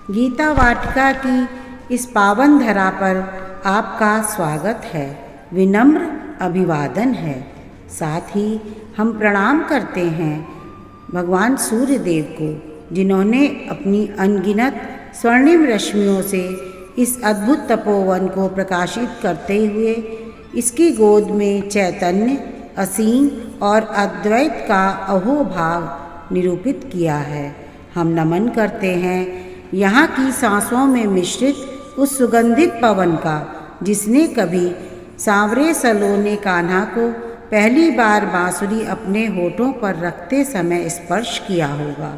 गीता वाटिका की इस पावन धरा पर आपका स्वागत है, विनम्र अभिवादन है। साथ ही हम प्रणाम करते हैं भगवान सूर्य देव को, जिन्होंने अपनी अनगिनत स्वर्णिम रश्मियों से इस अद्भुत तपोवन को प्रकाशित करते हुए इसकी गोद में चैतन्य, असीम और अद्वैत का अहोभाव निरूपित किया है। हम नमन करते हैं यहाँ की सांसों में मिश्रित उस सुगंधित पवन का, जिसने कभी सांवरे सलोने कान्हा को पहली बार बांसुरी अपने होठों पर रखते समय स्पर्श किया होगा।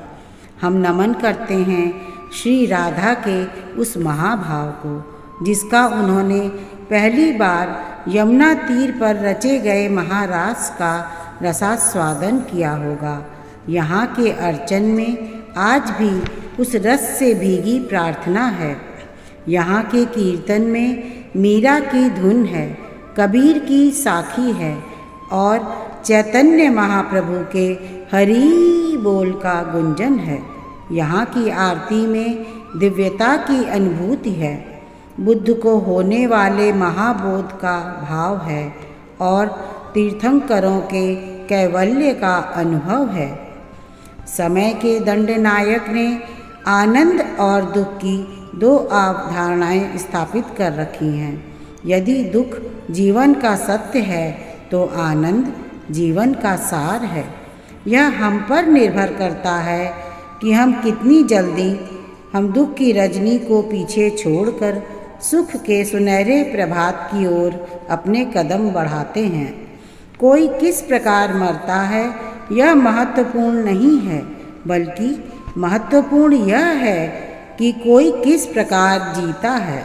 हम नमन करते हैं श्री राधा के उस महाभाव को, जिसका उन्होंने पहली बार यमुना तीर पर रचे गए महारास का रसास्वादन किया होगा। यहाँ के अर्चन में आज भी उस रस से भीगी प्रार्थना है। यहाँ के कीर्तन में मीरा की धुन है, कबीर की साखी है और चैतन्य महाप्रभु के हरि बोल का गुंजन है। यहाँ की आरती में दिव्यता की अनुभूति है, बुद्ध को होने वाले महाबोध का भाव है और तीर्थंकरों के कैवल्य का अनुभव है। समय के दंडनायक ने आनंद और दुख की दो अवधारणाएं स्थापित कर रखी हैं। यदि दुख जीवन का सत्य है तो आनंद जीवन का सार है। यह हम पर निर्भर करता है कि हम कितनी जल्दी हम दुख की रजनी को पीछे छोड़कर सुख के सुनहरे प्रभात की ओर अपने कदम बढ़ाते हैं। कोई किस प्रकार मरता है यह महत्वपूर्ण नहीं है, बल्कि महत्वपूर्ण यह है कि कोई किस प्रकार जीता है।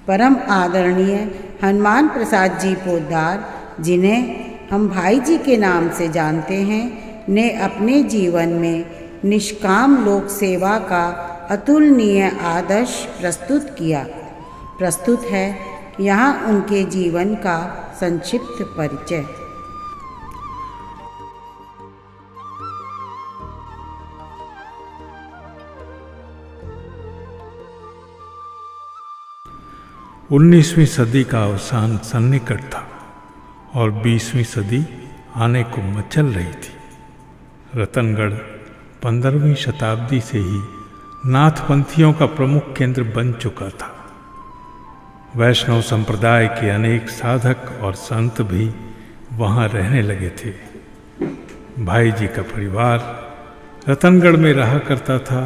परम आदरणीय हनुमान प्रसाद जी पोद्दार, जिन्हें हम भाई जी के नाम से जानते हैं, ने अपने जीवन में निष्काम लोक सेवा का अतुलनीय आदर्श प्रस्तुत है यहाँ उनके जीवन का संक्षिप्त परिचय। उन्नीसवीं सदी का अवसान सन्निकट था और 20वीं सदी आने को मचल रही थी। रतनगढ़ 15वीं शताब्दी से ही नाथपंथियों का प्रमुख केंद्र बन चुका था। वैष्णव संप्रदाय के अनेक साधक और संत भी वहाँ रहने लगे थे। भाई जी का परिवार रतनगढ़ में रहा करता था।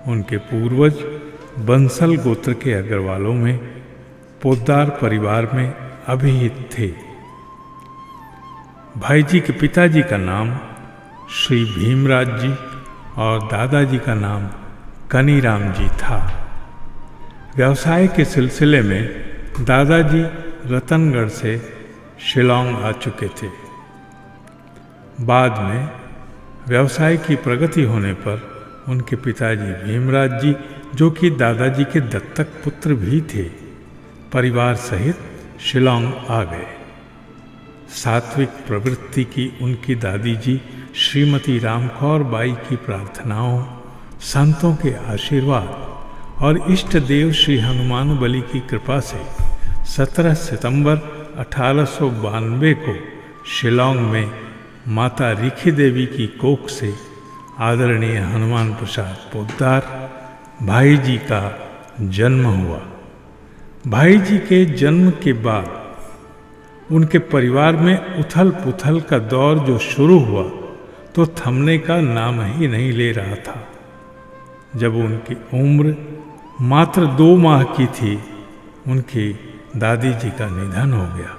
उनके पूर्वज बंसल गोत्र के अग्रवालों में पोद्दार परिवार में अभिहित थे। भाई जी के पिताजी का नाम श्री भीमराज जी और दादाजी का नाम कनीराम जी था। व्यवसाय के सिलसिले में दादाजी रतनगढ़ से शिलांग आ चुके थे। बाद में व्यवसाय की प्रगति होने पर उनके पिताजी भीमराज जी, जो कि दादाजी के दत्तक पुत्र भी थे, परिवार सहित शिलांग आ गए। सात्विक प्रवृत्ति की उनकी दादी जी श्रीमती रामकौर बाई की प्रार्थनाओं, संतों के आशीर्वाद और इष्ट देव श्री हनुमान बली की कृपा से 17 सितंबर 1892 को शिलांग में माता रिखी देवी की कोख से आदरणीय हनुमान प्रसाद पोद्दार भाई जी का जन्म हुआ। भाई जी के जन्म के बाद उनके परिवार में उथल पुथल का दौर जो शुरू हुआ तो थमने का नाम ही नहीं ले रहा था। जब उनकी उम्र मात्र 2 माह की थी, उनकी दादी जी का निधन हो गया।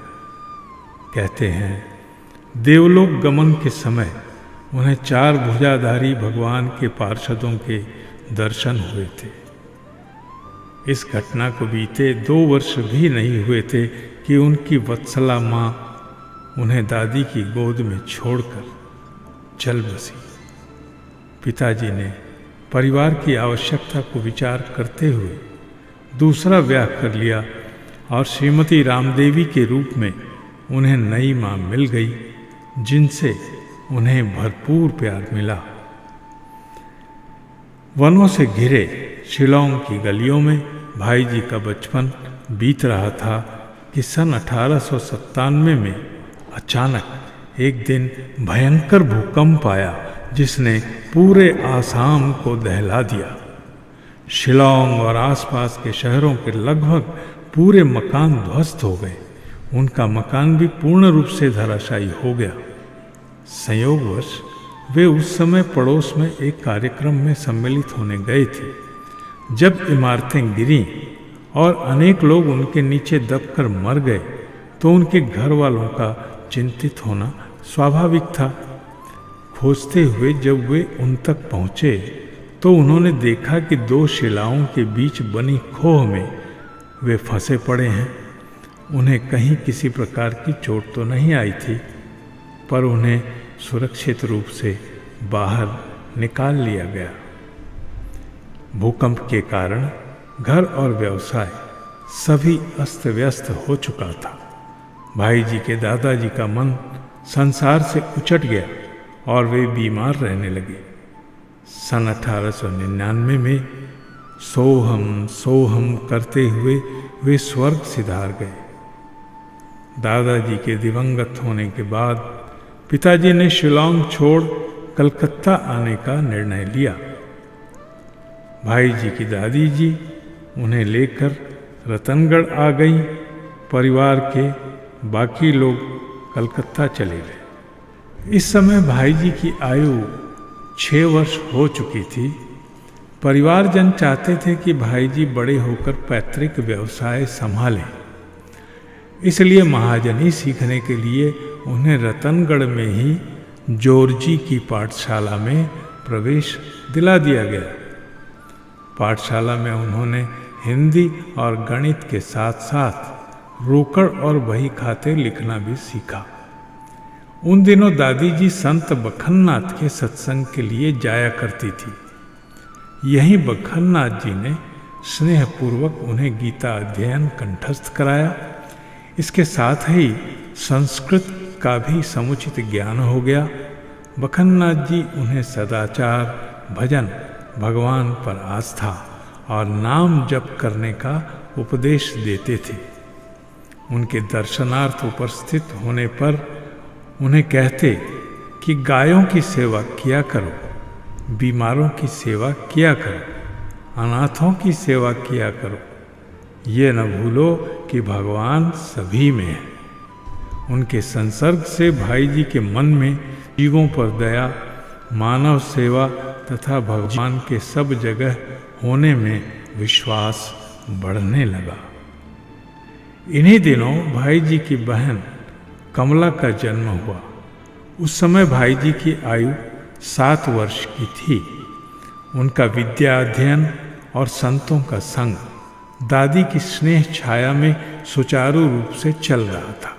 कहते हैं देवलोक गमन के समय उन्हें 4 भुजाधारी भगवान के पार्षदों के दर्शन हुए थे। इस घटना को बीते 2 वर्ष भी नहीं हुए थे कि उनकी वत्सला माँ उन्हें दादी की गोद में छोड़कर चल बसी। पिताजी ने परिवार की आवश्यकता को विचार करते हुए दूसरा ब्याह कर लिया और श्रीमती रामदेवी के रूप में उन्हें नई माँ मिल गई, जिनसे उन्हें भरपूर प्यार मिला। वनों से घिरे शिलांग की गलियों में भाई जी का बचपन बीत रहा था कि सन 1897 में अचानक एक दिन भयंकर भूकंप आया जिसने पूरे आसाम को दहला दिया। शिलांग और आसपास के शहरों के लगभग पूरे मकान ध्वस्त हो गए। उनका मकान भी पूर्ण रूप से धराशायी हो गया। संयोगवश वे उस समय पड़ोस में एक कार्यक्रम में सम्मिलित होने गए थे। जब इमारतें गिरीं और अनेक लोग उनके नीचे दबकर मर गए तो उनके घर वालों का चिंतित होना स्वाभाविक था। खोजते हुए जब वे उन तक पहुँचे तो उन्होंने देखा कि 2 शिलाओं के बीच बनी खोह में वे फंसे पड़े हैं। उन्हें कहीं किसी प्रकार की चोट तो नहीं आई थी, पर उन्हें सुरक्षित रूप से बाहर निकाल लिया गया। भूकंप के कारण घर और व्यवसाय सभी अस्त व्यस्त हो चुका था। भाई जी के दादाजी का मन संसार से उचट गया और वे बीमार रहने लगे। सन 1899 में सोहम सोहम करते हुए वे स्वर्ग सिधार गए। दादाजी के दिवंगत होने के बाद पिताजी ने शिलांग छोड़ कलकत्ता आने का निर्णय लिया। भाई जी की दादी जी उन्हें लेकर रतनगढ़ आ गई। परिवार के बाकी लोग कलकत्ता चले गए। इस समय भाई जी की आयु 6 वर्ष हो चुकी थी। परिवारजन चाहते थे कि भाई जी बड़े होकर पैतृक व्यवसाय संभालें। इसलिए महाजनी सीखने के लिए उन्हें रतनगढ़ में ही जोरजी की पाठशाला में प्रवेश दिला दिया गया। पाठशाला में उन्होंने हिंदी और गणित के साथ साथ रोकड़ और बही खाते लिखना भी सीखा। उन दिनों दादी जी संत बखन्नाथ के सत्संग के लिए जाया करती थी। यहीं बखन्नाथ जी ने स्नेहपूर्वक उन्हें गीता अध्ययन कंठस्थ कराया। इसके साथ ही संस्कृत का भी समुचित ज्ञान हो गया। बखन्नाथ जी उन्हें सदाचार, भजन, भगवान पर आस्था और नाम जप करने का उपदेश देते थे। उनके दर्शनार्थ उपस्थित होने पर उन्हें कहते कि गायों की सेवा किया करो, बीमारों की सेवा किया करो, अनाथों की सेवा किया करो। ये न भूलो कि भगवान सभी में है। उनके संसर्ग से भाई जी के मन में जीवों पर दया, मानव सेवा तथा भगवान के सब जगह होने में विश्वास बढ़ने लगा। इन्हीं दिनों भाई जी की बहन कमला का जन्म हुआ। उस समय भाई जी की आयु 7 वर्ष की थी। उनका विद्या अध्ययन और संतों का संग दादी की स्नेह छाया में सुचारू रूप से चल रहा था।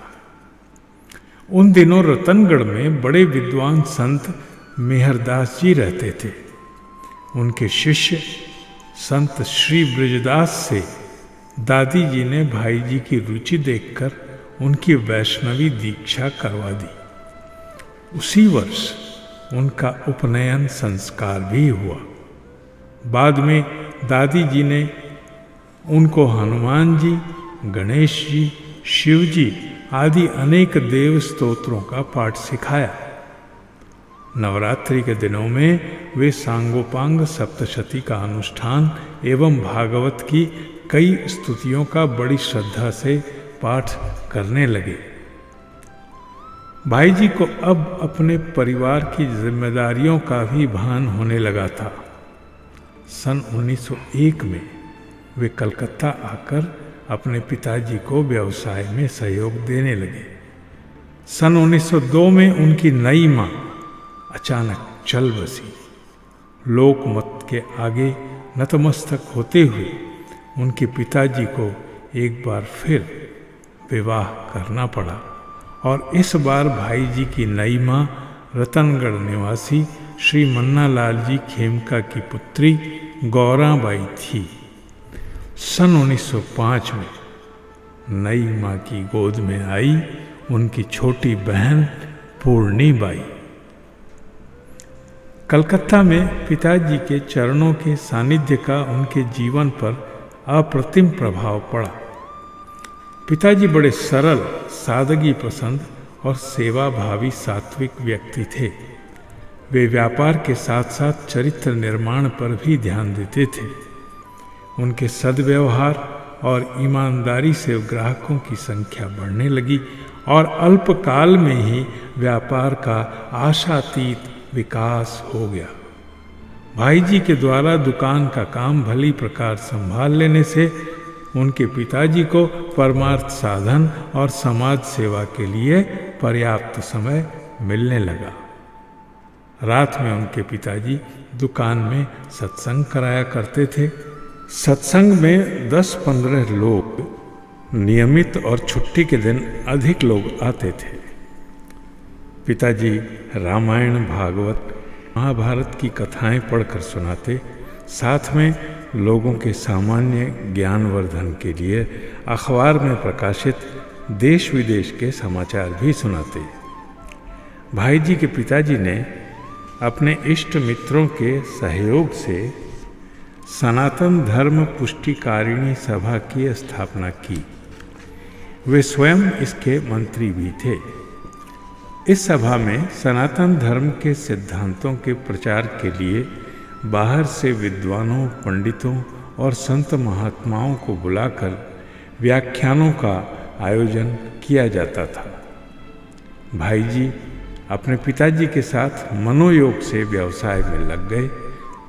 उन दिनों रतनगढ़ में बड़े विद्वान संत मेहरदास जी रहते थे। उनके शिष्य संत श्री ब्रजदास से दादी जी ने भाई जी की रुचि देखकर उनकी वैष्णवी दीक्षा करवा दी। उसी वर्ष उनका उपनयन संस्कार भी हुआ। बाद में दादी जी ने उनको हनुमान जी, गणेश जी, शिव जी आदि अनेक देव स्तोत्रों का पाठ सिखाया। नवरात्रि के दिनों में वे सांगोपांग सप्तशती का अनुष्ठान एवं भागवत की कई स्तुतियों का बड़ी श्रद्धा से पाठ करने लगे। भाई जी को अब अपने परिवार की जिम्मेदारियों का भी भान होने लगा था। सन 1901 में वे कलकत्ता आकर अपने पिताजी को व्यवसाय में सहयोग देने लगे। सन 1902 में उनकी नई मां अचानक चल बसी। लोकमत के आगे नतमस्तक होते हुए उनके पिताजी को एक बार फिर विवाह करना पड़ा और इस बार भाई जी की नई मां रतनगढ़ निवासी श्री मन्नालाल जी खेमका की पुत्री गौराबाई थी। सन 1905 में नई मां की गोद में आई उनकी छोटी बहन पूर्णीबाई। कलकत्ता में पिताजी के चरणों के सानिध्य का उनके जीवन पर अप्रतिम प्रभाव पड़ा। पिताजी बड़े सरल, सादगी पसंद और सेवाभावी सात्विक व्यक्ति थे। वे व्यापार के साथ साथ चरित्र निर्माण पर भी ध्यान देते थे। उनके सद्व्यवहार और ईमानदारी से ग्राहकों की संख्या बढ़ने लगी और अल्पकाल में ही व्यापार का आशातीत विकास हो गया। भाई जी के द्वारा दुकान का काम भली प्रकार संभाल लेने से उनके पिताजी को परमार्थ साधन और समाज सेवा के लिए पर्याप्त समय मिलने लगा। रात में उनके पिताजी दुकान में सत्संग कराया करते थे। सत्संग में 10-15 लोग नियमित और छुट्टी के दिन अधिक लोग आते थे। पिताजी रामायण, भागवत, महाभारत की कथाएं पढ़कर सुनाते, साथ में लोगों के सामान्य ज्ञानवर्धन के लिए अखबार में प्रकाशित देश विदेश के समाचार भी सुनाते। भाई जी के पिताजी ने अपने इष्ट मित्रों के सहयोग से सनातन धर्म पुष्टिकारिणी सभा की स्थापना की। वे स्वयं इसके मंत्री भी थे। इस सभा में सनातन धर्म के सिद्धांतों के प्रचार के लिए बाहर से विद्वानों, पंडितों और संत महात्माओं को बुलाकर व्याख्यानों का आयोजन किया जाता था। भाई जी अपने पिताजी के साथ मनोयोग से व्यवसाय में लग गए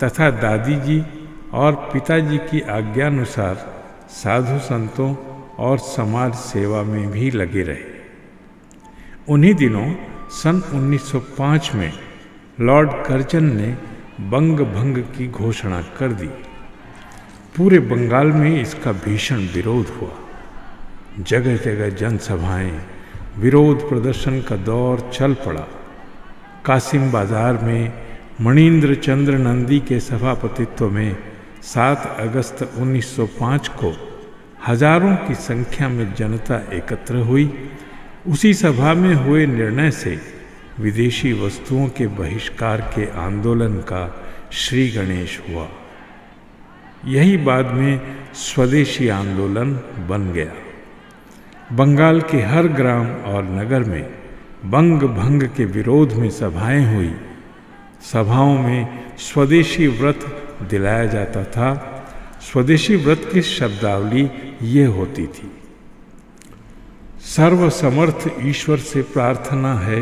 तथा दादी जी और पिताजी की आज्ञानुसार साधु संतों और समाज सेवा में भी लगे रहे। उन्हीं दिनों सन 1905 में लॉर्ड कर्जन ने बंग भंग की घोषणा कर दी। पूरे बंगाल में इसका भीषण विरोध हुआ। जगह जगह जनसभाएं, विरोध प्रदर्शन का दौर चल पड़ा। कासिम बाजार में मणिंद्र चंद्र नंदी के सभापतित्व में 7 अगस्त 1905 को हजारों की संख्या में जनता एकत्र हुई। उसी सभा में हुए निर्णय से विदेशी वस्तुओं के बहिष्कार के आंदोलन का श्री गणेश हुआ। यही बाद में स्वदेशी आंदोलन बन गया। बंगाल के हर ग्राम और नगर में बंग भंग के विरोध में सभाएं हुई। सभाओं में स्वदेशी व्रत दिलाया जाता था। स्वदेशी व्रत की शब्दावली ये होती थी: सर्वसमर्थ ईश्वर से प्रार्थना है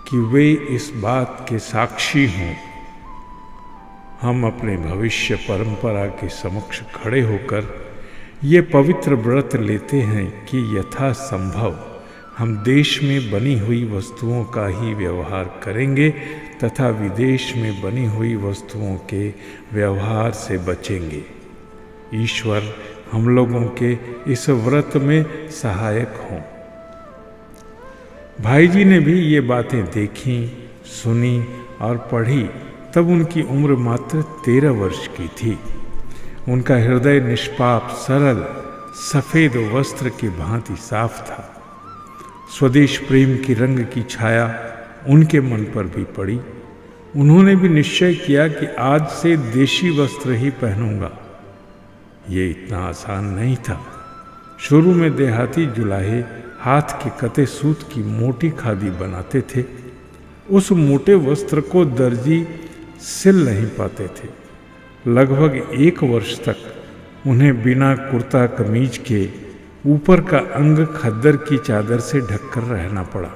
कि वे इस बात के साक्षी हों, हम अपने भविष्य परंपरा के समक्ष खड़े होकर ये पवित्र व्रत लेते हैं कि यथासंभव हम देश में बनी हुई वस्तुओं का ही व्यवहार करेंगे तथा विदेश में बनी हुई वस्तुओं के व्यवहार से बचेंगे। ईश्वर हम लोगों के इस व्रत में सहायक हों। भाई जी ने भी ये बातें देखी, सुनी और पढ़ी तब उनकी उम्र मात्र 13 वर्ष की थी। उनका हृदय निष्पाप, सरल, सफ़ेद वस्त्र की भांति साफ था। स्वदेश प्रेम की रंग की छाया उनके मन पर भी पड़ी। उन्होंने भी निश्चय किया कि आज से देशी वस्त्र ही पहनूंगा। ये इतना आसान नहीं था। शुरू में देहाती जुलाहे हाथ के कते सूत की मोटी खादी बनाते थे। उस मोटे वस्त्र को दर्जी सिल नहीं पाते थे। लगभग 1 वर्ष तक उन्हें बिना कुर्ता कमीज के ऊपर का अंग खद्दर की चादर से ढककर रहना पड़ा।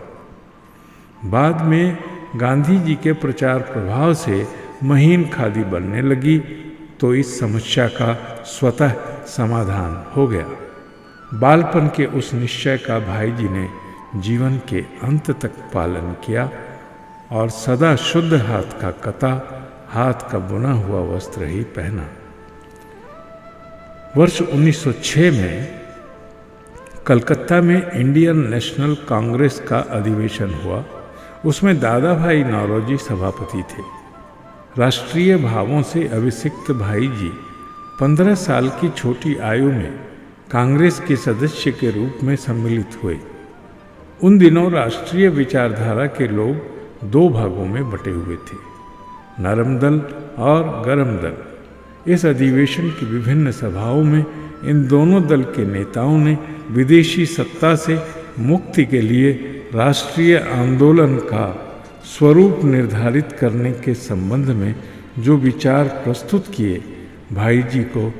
बाद में गांधी जी के प्रचार प्रभाव से महीन खादी बनने लगी तो इस समस्या का स्वतः समाधान हो गया। बालपन के उस निश्चय का भाई जी ने जीवन के अंत तक पालन किया और सदा शुद्ध हाथ का कता, हाथ का बुना हुआ वस्त्र ही पहना। वर्ष 1906 में कलकत्ता में इंडियन नेशनल कांग्रेस का अधिवेशन हुआ। उसमें दादा भाई नौरोजी सभापति थे। राष्ट्रीय भावों से अभिषिक्त भाई जी 15 साल की छोटी आयु में कांग्रेस के सदस्य के रूप में सम्मिलित हुए। उन दिनों राष्ट्रीय विचारधारा के लोग 2 भागों में बटे हुए थे। नरम दल और गरम दल। इस अधिवेशन की विभिन्न सभाओं में इन दोनों दल के नेताओं ने विदेशी सत्ता से मुक्ति के लिए राष्ट्रीय आंदोलन का स्वरूप निर्धारित करने के संबंध में जो विचार प्रस्तुत किए, भाई जी को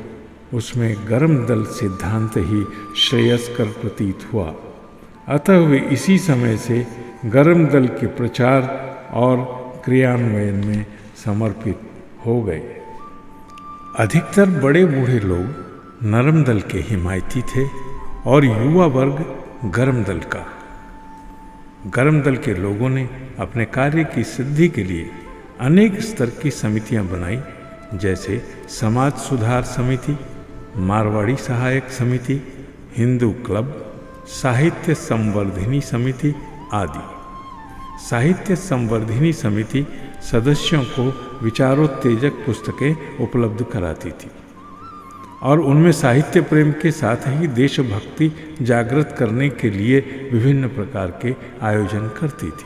उसमें गरम दल सिद्धांत ही श्रेयस्कर प्रतीत हुआ। अतः वे इसी समय से गरम दल के प्रचार और क्रियान्वयन में समर्पित हो गए। अधिकतर बड़े बूढ़े लोग नरम दल के हिमायती थे और युवा वर्ग गरम दल का। गरम दल के लोगों ने अपने कार्य की सिद्धि के लिए अनेक स्तर की समितियां बनाई, जैसे समाज सुधार समिति, मारवाड़ी सहायक समिति, हिंदू क्लब, साहित्य संवर्धिनी समिति आदि। साहित्य संवर्धिनी समिति सदस्यों को विचारोत्तेजक पुस्तकें उपलब्ध कराती थी और उनमें साहित्य प्रेम के साथ ही देशभक्ति जागृत करने के लिए विभिन्न प्रकार के आयोजन करती थी।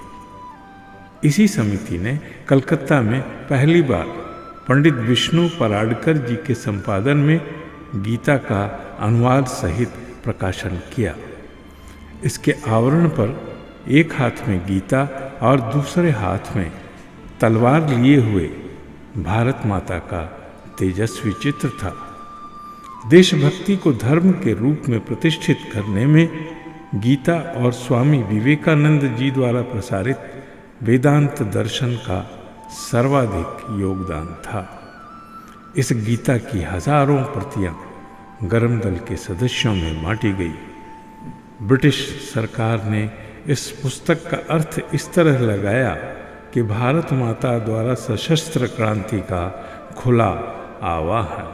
इसी समिति ने कलकत्ता में पहली बार पंडित विष्णु पराडकर जी के संपादन में गीता का अनुवाद सहित प्रकाशन किया। इसके आवरण पर एक हाथ में गीता और दूसरे हाथ में तलवार लिए हुए भारत माता का तेजस्वी चित्र था। देशभक्ति को धर्म के रूप में प्रतिष्ठित करने में गीता और स्वामी विवेकानंद जी द्वारा प्रसारित वेदांत दर्शन का सर्वाधिक योगदान था। इस गीता की हजारों प्रतियां गरम दल के सदस्यों में बांटी गई। ब्रिटिश सरकार ने इस पुस्तक का अर्थ इस तरह लगाया कि भारत माता द्वारा सशस्त्र क्रांति का खुला आवाहन।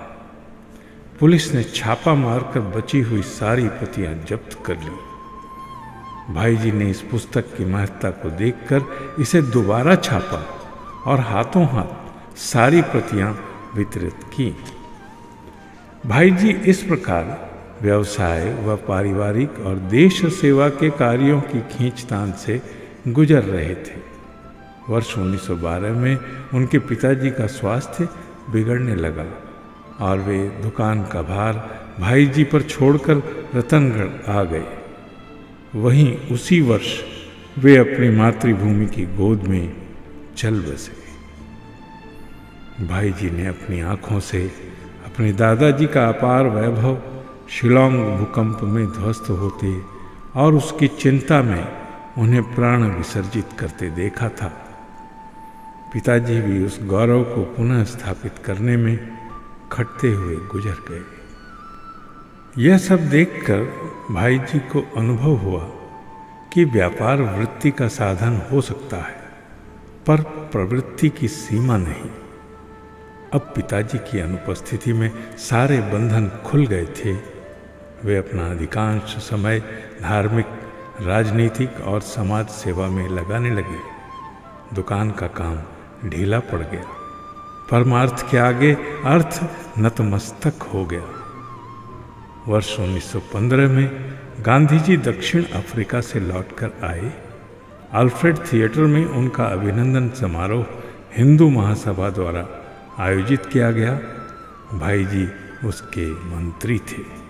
पुलिस ने छापा मारकर बची हुई सारी प्रतियां जब्त कर ली। भाई जी ने इस पुस्तक की महत्ता को देखकर इसे दोबारा छापा और हाथों हाथ सारी प्रतियां वितरित की। भाई जी इस प्रकार व्यवसाय व पारिवारिक और देश सेवा के कार्यों की खींचतान से गुजर रहे थे। वर्ष 1912 में उनके पिताजी का स्वास्थ्य बिगड़ने लगा और वे दुकान का भार भाई जी पर छोड़कर रतनगढ़ आ गए। वहीं उसी वर्ष वे अपनी मातृभूमि की गोद में चल बसे। भाई जी ने अपनी आंखों से अपने दादाजी का अपार वैभव शिलांग भूकंप में ध्वस्त होते और उसकी चिंता में उन्हें प्राण विसर्जित करते देखा था। पिताजी भी उस गौरव को पुनः स्थापित करने में खटते हुए गुजर गए। यह सब देखकर भाई जी को अनुभव हुआ कि व्यापार वृत्ति का साधन हो सकता है, पर प्रवृत्ति की सीमा नहीं। अब पिताजी की अनुपस्थिति में सारे बंधन खुल गए थे। वे अपना अधिकांश समय धार्मिक, राजनीतिक और समाज सेवा में लगाने लगे। दुकान का काम ढीला पड़ गया। परमार्थ के आगे अर्थ नतमस्तक हो गया। वर्ष 1915 में गांधी जी दक्षिण अफ्रीका से लौटकर आए। अल्फ्रेड थिएटर में उनका अभिनंदन समारोह हिंदू महासभा द्वारा आयोजित किया गया। भाई जी उसके मंत्री थे।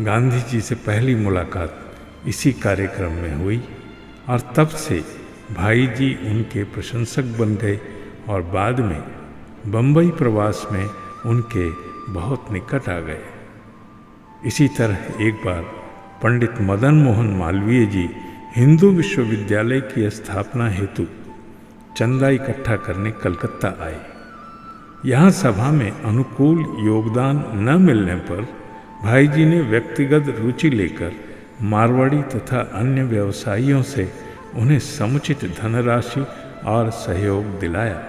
गांधी जी से पहली मुलाकात इसी कार्यक्रम में हुई और तब से भाई जी उनके प्रशंसक बन गए और बाद में बम्बई प्रवास में उनके बहुत निकट आ गए। इसी तरह एक बार पंडित मदन मोहन मालवीय जी हिंदू विश्वविद्यालय की स्थापना हेतु चंदा इकट्ठा करने कलकत्ता आए। यहाँ सभा में अनुकूल योगदान न मिलने पर भाई जी ने व्यक्तिगत रुचि लेकर मारवाड़ी तथा अन्य व्यवसायियों से उन्हें समुचित धनराशि और सहयोग दिलाया।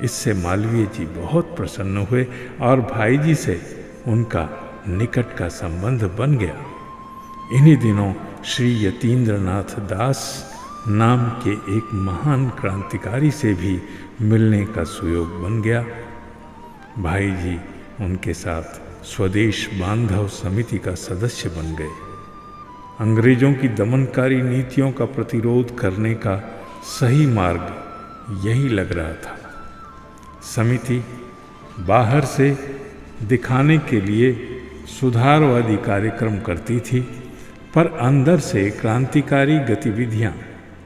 इससे मालवीय जी बहुत प्रसन्न हुए और भाई जी से उनका निकट का संबंध बन गया। इन्हीं दिनों श्री यतीन्द्रनाथ दास नाम के एक महान क्रांतिकारी से भी मिलने का सुयोग बन गया। भाई जी उनके साथ स्वदेश बांधव समिति का सदस्य बन गए। अंग्रेजों की दमनकारी नीतियों का प्रतिरोध करने का सही मार्ग यही लग रहा था। समिति बाहर से दिखाने के लिए सुधारवादी कार्यक्रम करती थी, पर अंदर से क्रांतिकारी गतिविधियां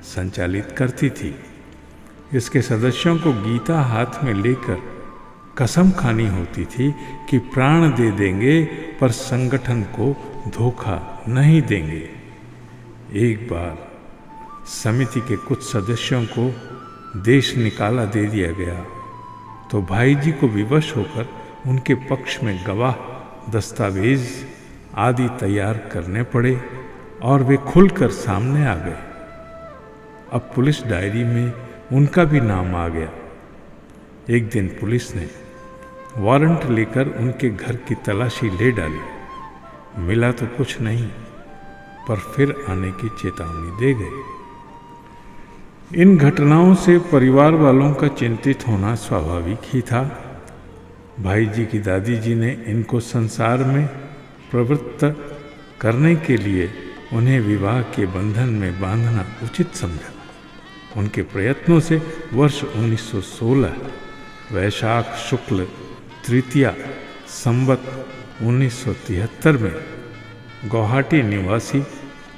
संचालित करती थी। इसके सदस्यों को गीता हाथ में लेकर कसम खानी होती थी कि प्राण दे देंगे पर संगठन को धोखा नहीं देंगे। एक बार समिति के कुछ सदस्यों को देश निकाला दे दिया गया तो भाई जी को विवश होकर उनके पक्ष में गवाह, दस्तावेज आदि तैयार करने पड़े और वे खुलकर सामने आ गए। अब पुलिस डायरी में उनका भी नाम आ गया। एक दिन पुलिस ने वारंट लेकर उनके घर की तलाशी ले डाली। मिला तो कुछ नहीं, पर फिर आने की चेतावनी दे गए। इन घटनाओं से परिवार वालों का चिंतित होना स्वाभाविक ही था। भाई जी की दादी जी ने इनको संसार में प्रवृत्त करने के लिए उन्हें विवाह के बंधन में बांधना उचित समझा। उनके प्रयत्नों से वर्ष 1916 वैशाख शुक्ल तृतीया संवत 1973 में गुवाहाटी निवासी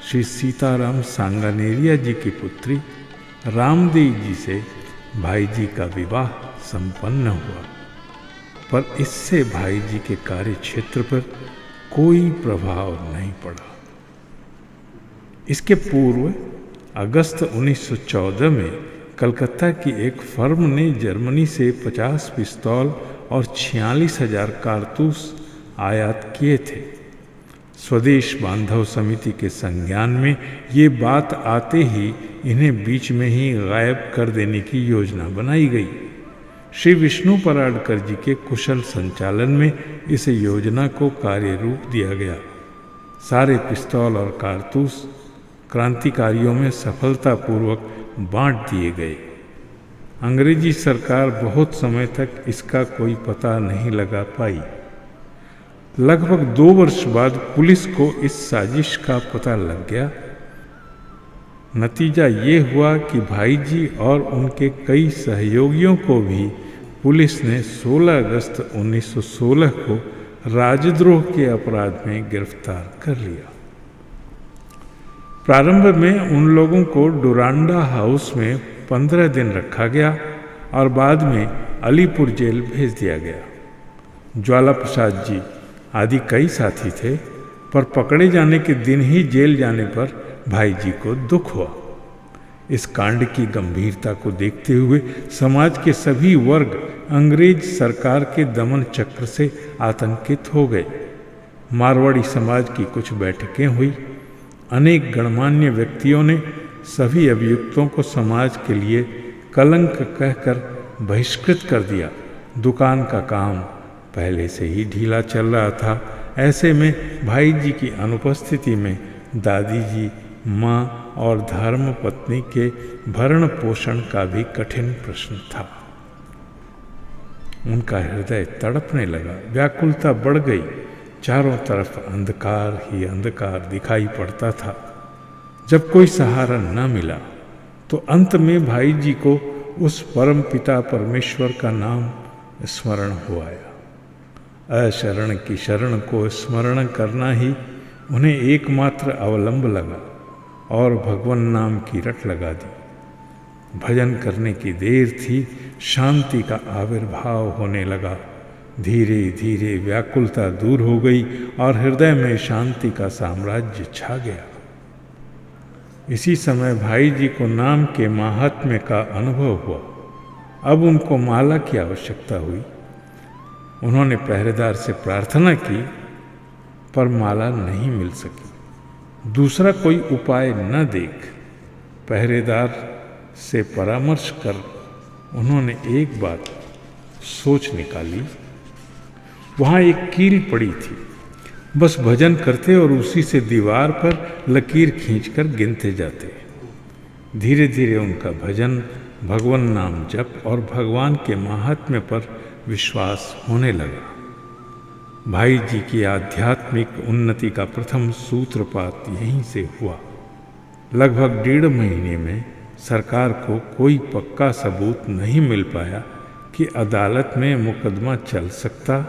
श्री सीताराम सांगानेरिया जी की पुत्री रामदेवी जी से भाई जी का विवाह संपन्न हुआ, पर इससे भाई जी के कार्य क्षेत्र पर कोई प्रभाव नहीं पड़ा। इसके पूर्व अगस्त 1914 में कलकत्ता की एक फर्म ने जर्मनी से 50 पिस्तौल और 46,000 कारतूस आयात किए थे। स्वदेश बांधव समिति के संज्ञान में ये बात आते ही इन्हें बीच में ही गायब कर देने की योजना बनाई गई। श्री विष्णु पराडकर जी के कुशल संचालन में इस योजना को कार्य रूप दिया गया। सारे पिस्तौल और कारतूस क्रांतिकारियों में सफलतापूर्वक बांट दिए गए। अंग्रेजी सरकार बहुत समय तक इसका कोई पता नहीं लगा पाई। लगभग 2 वर्ष बाद पुलिस को इस साजिश का पता लग गया। नतीजा ये हुआ कि भाई जी और उनके कई सहयोगियों को भी पुलिस ने 16 अगस्त 1916 को राजद्रोह के अपराध में गिरफ्तार कर लिया। प्रारंभ में उन लोगों को डोरांडा हाउस में 15 दिन रखा गया और बाद में अलीपुर जेल भेज दिया गया। ज्वाला प्रसाद जी आदि कई साथी थे, पर पकड़े जाने के दिन ही जेल जाने पर भाई जी को दुख हुआ। इस कांड की गंभीरता को देखते हुए समाज के सभी वर्ग अंग्रेज सरकार के दमन चक्र से आतंकित हो गए। मारवाड़ी समाज की कुछ बैठकें हुई। अनेक गणमान्य व्यक्तियों ने सभी अभियुक्तों को समाज के लिए कलंक कहकर बहिष्कृत कर दिया। दुकान का काम पहले से ही ढीला चल रहा था। ऐसे में भाई जी की अनुपस्थिति में दादी जी, माँ और धर्म पत्नी के भरण पोषण का भी कठिन प्रश्न था। उनका हृदय तड़पने लगा, व्याकुलता बढ़ गई। चारों तरफ अंधकार ही अंधकार दिखाई पड़ता था। जब कोई सहारा न मिला तो अंत में भाई जी को उस परम पिता परमेश्वर का नाम स्मरण हो आया। अशरण की शरण को स्मरण करना ही उन्हें एकमात्र अवलंब लगा और भगवान नाम की रट लगा दी। भजन करने की देर थी, शांति का आविर्भाव होने लगा। धीरे धीरे व्याकुलता दूर हो गई और हृदय में शांति का साम्राज्य छा गया। इसी समय भाई जी को नाम के माहात्म्य का अनुभव हुआ। अब उनको माला की आवश्यकता हुई। उन्होंने पहरेदार से प्रार्थना की, पर माला नहीं मिल सकी। दूसरा कोई उपाय न देख पहरेदार से परामर्श कर उन्होंने एक बात सोच निकाली। वहाँ एक कील पड़ी थी, बस भजन करते और उसी से दीवार पर लकीर खींचकर गिनते जाते। धीरे धीरे उनका भजन, भगवान नाम जप और भगवान के माहात्म्य पर विश्वास होने लगा। भाई जी की आध्यात्मिक उन्नति का प्रथम सूत्रपात यहीं से हुआ। लगभग 1.5 महीने में सरकार को कोई पक्का सबूत नहीं मिल पाया कि अदालत में मुकदमा चल सकता,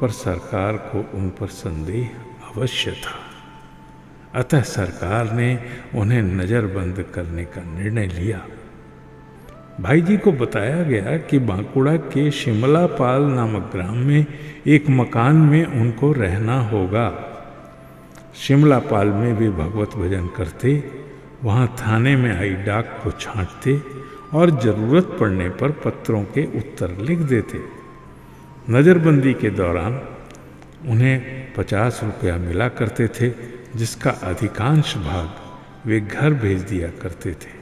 पर सरकार को उन पर संदेह अवश्य था। अतः सरकार ने उन्हें नज़रबंद करने का निर्णय लिया। भाई जी को बताया गया कि बांकुड़ा के शिमलापाल नामक ग्राम में एक मकान में उनको रहना होगा। शिमलापाल में वे भगवत भजन करते, वहाँ थाने में आई डाक को छांटते और ज़रूरत पड़ने पर पत्रों के उत्तर लिख देते। नज़रबंदी के दौरान उन्हें 50 रुपया मिला करते थे, जिसका अधिकांश भाग वे घर भेज दिया करते थे।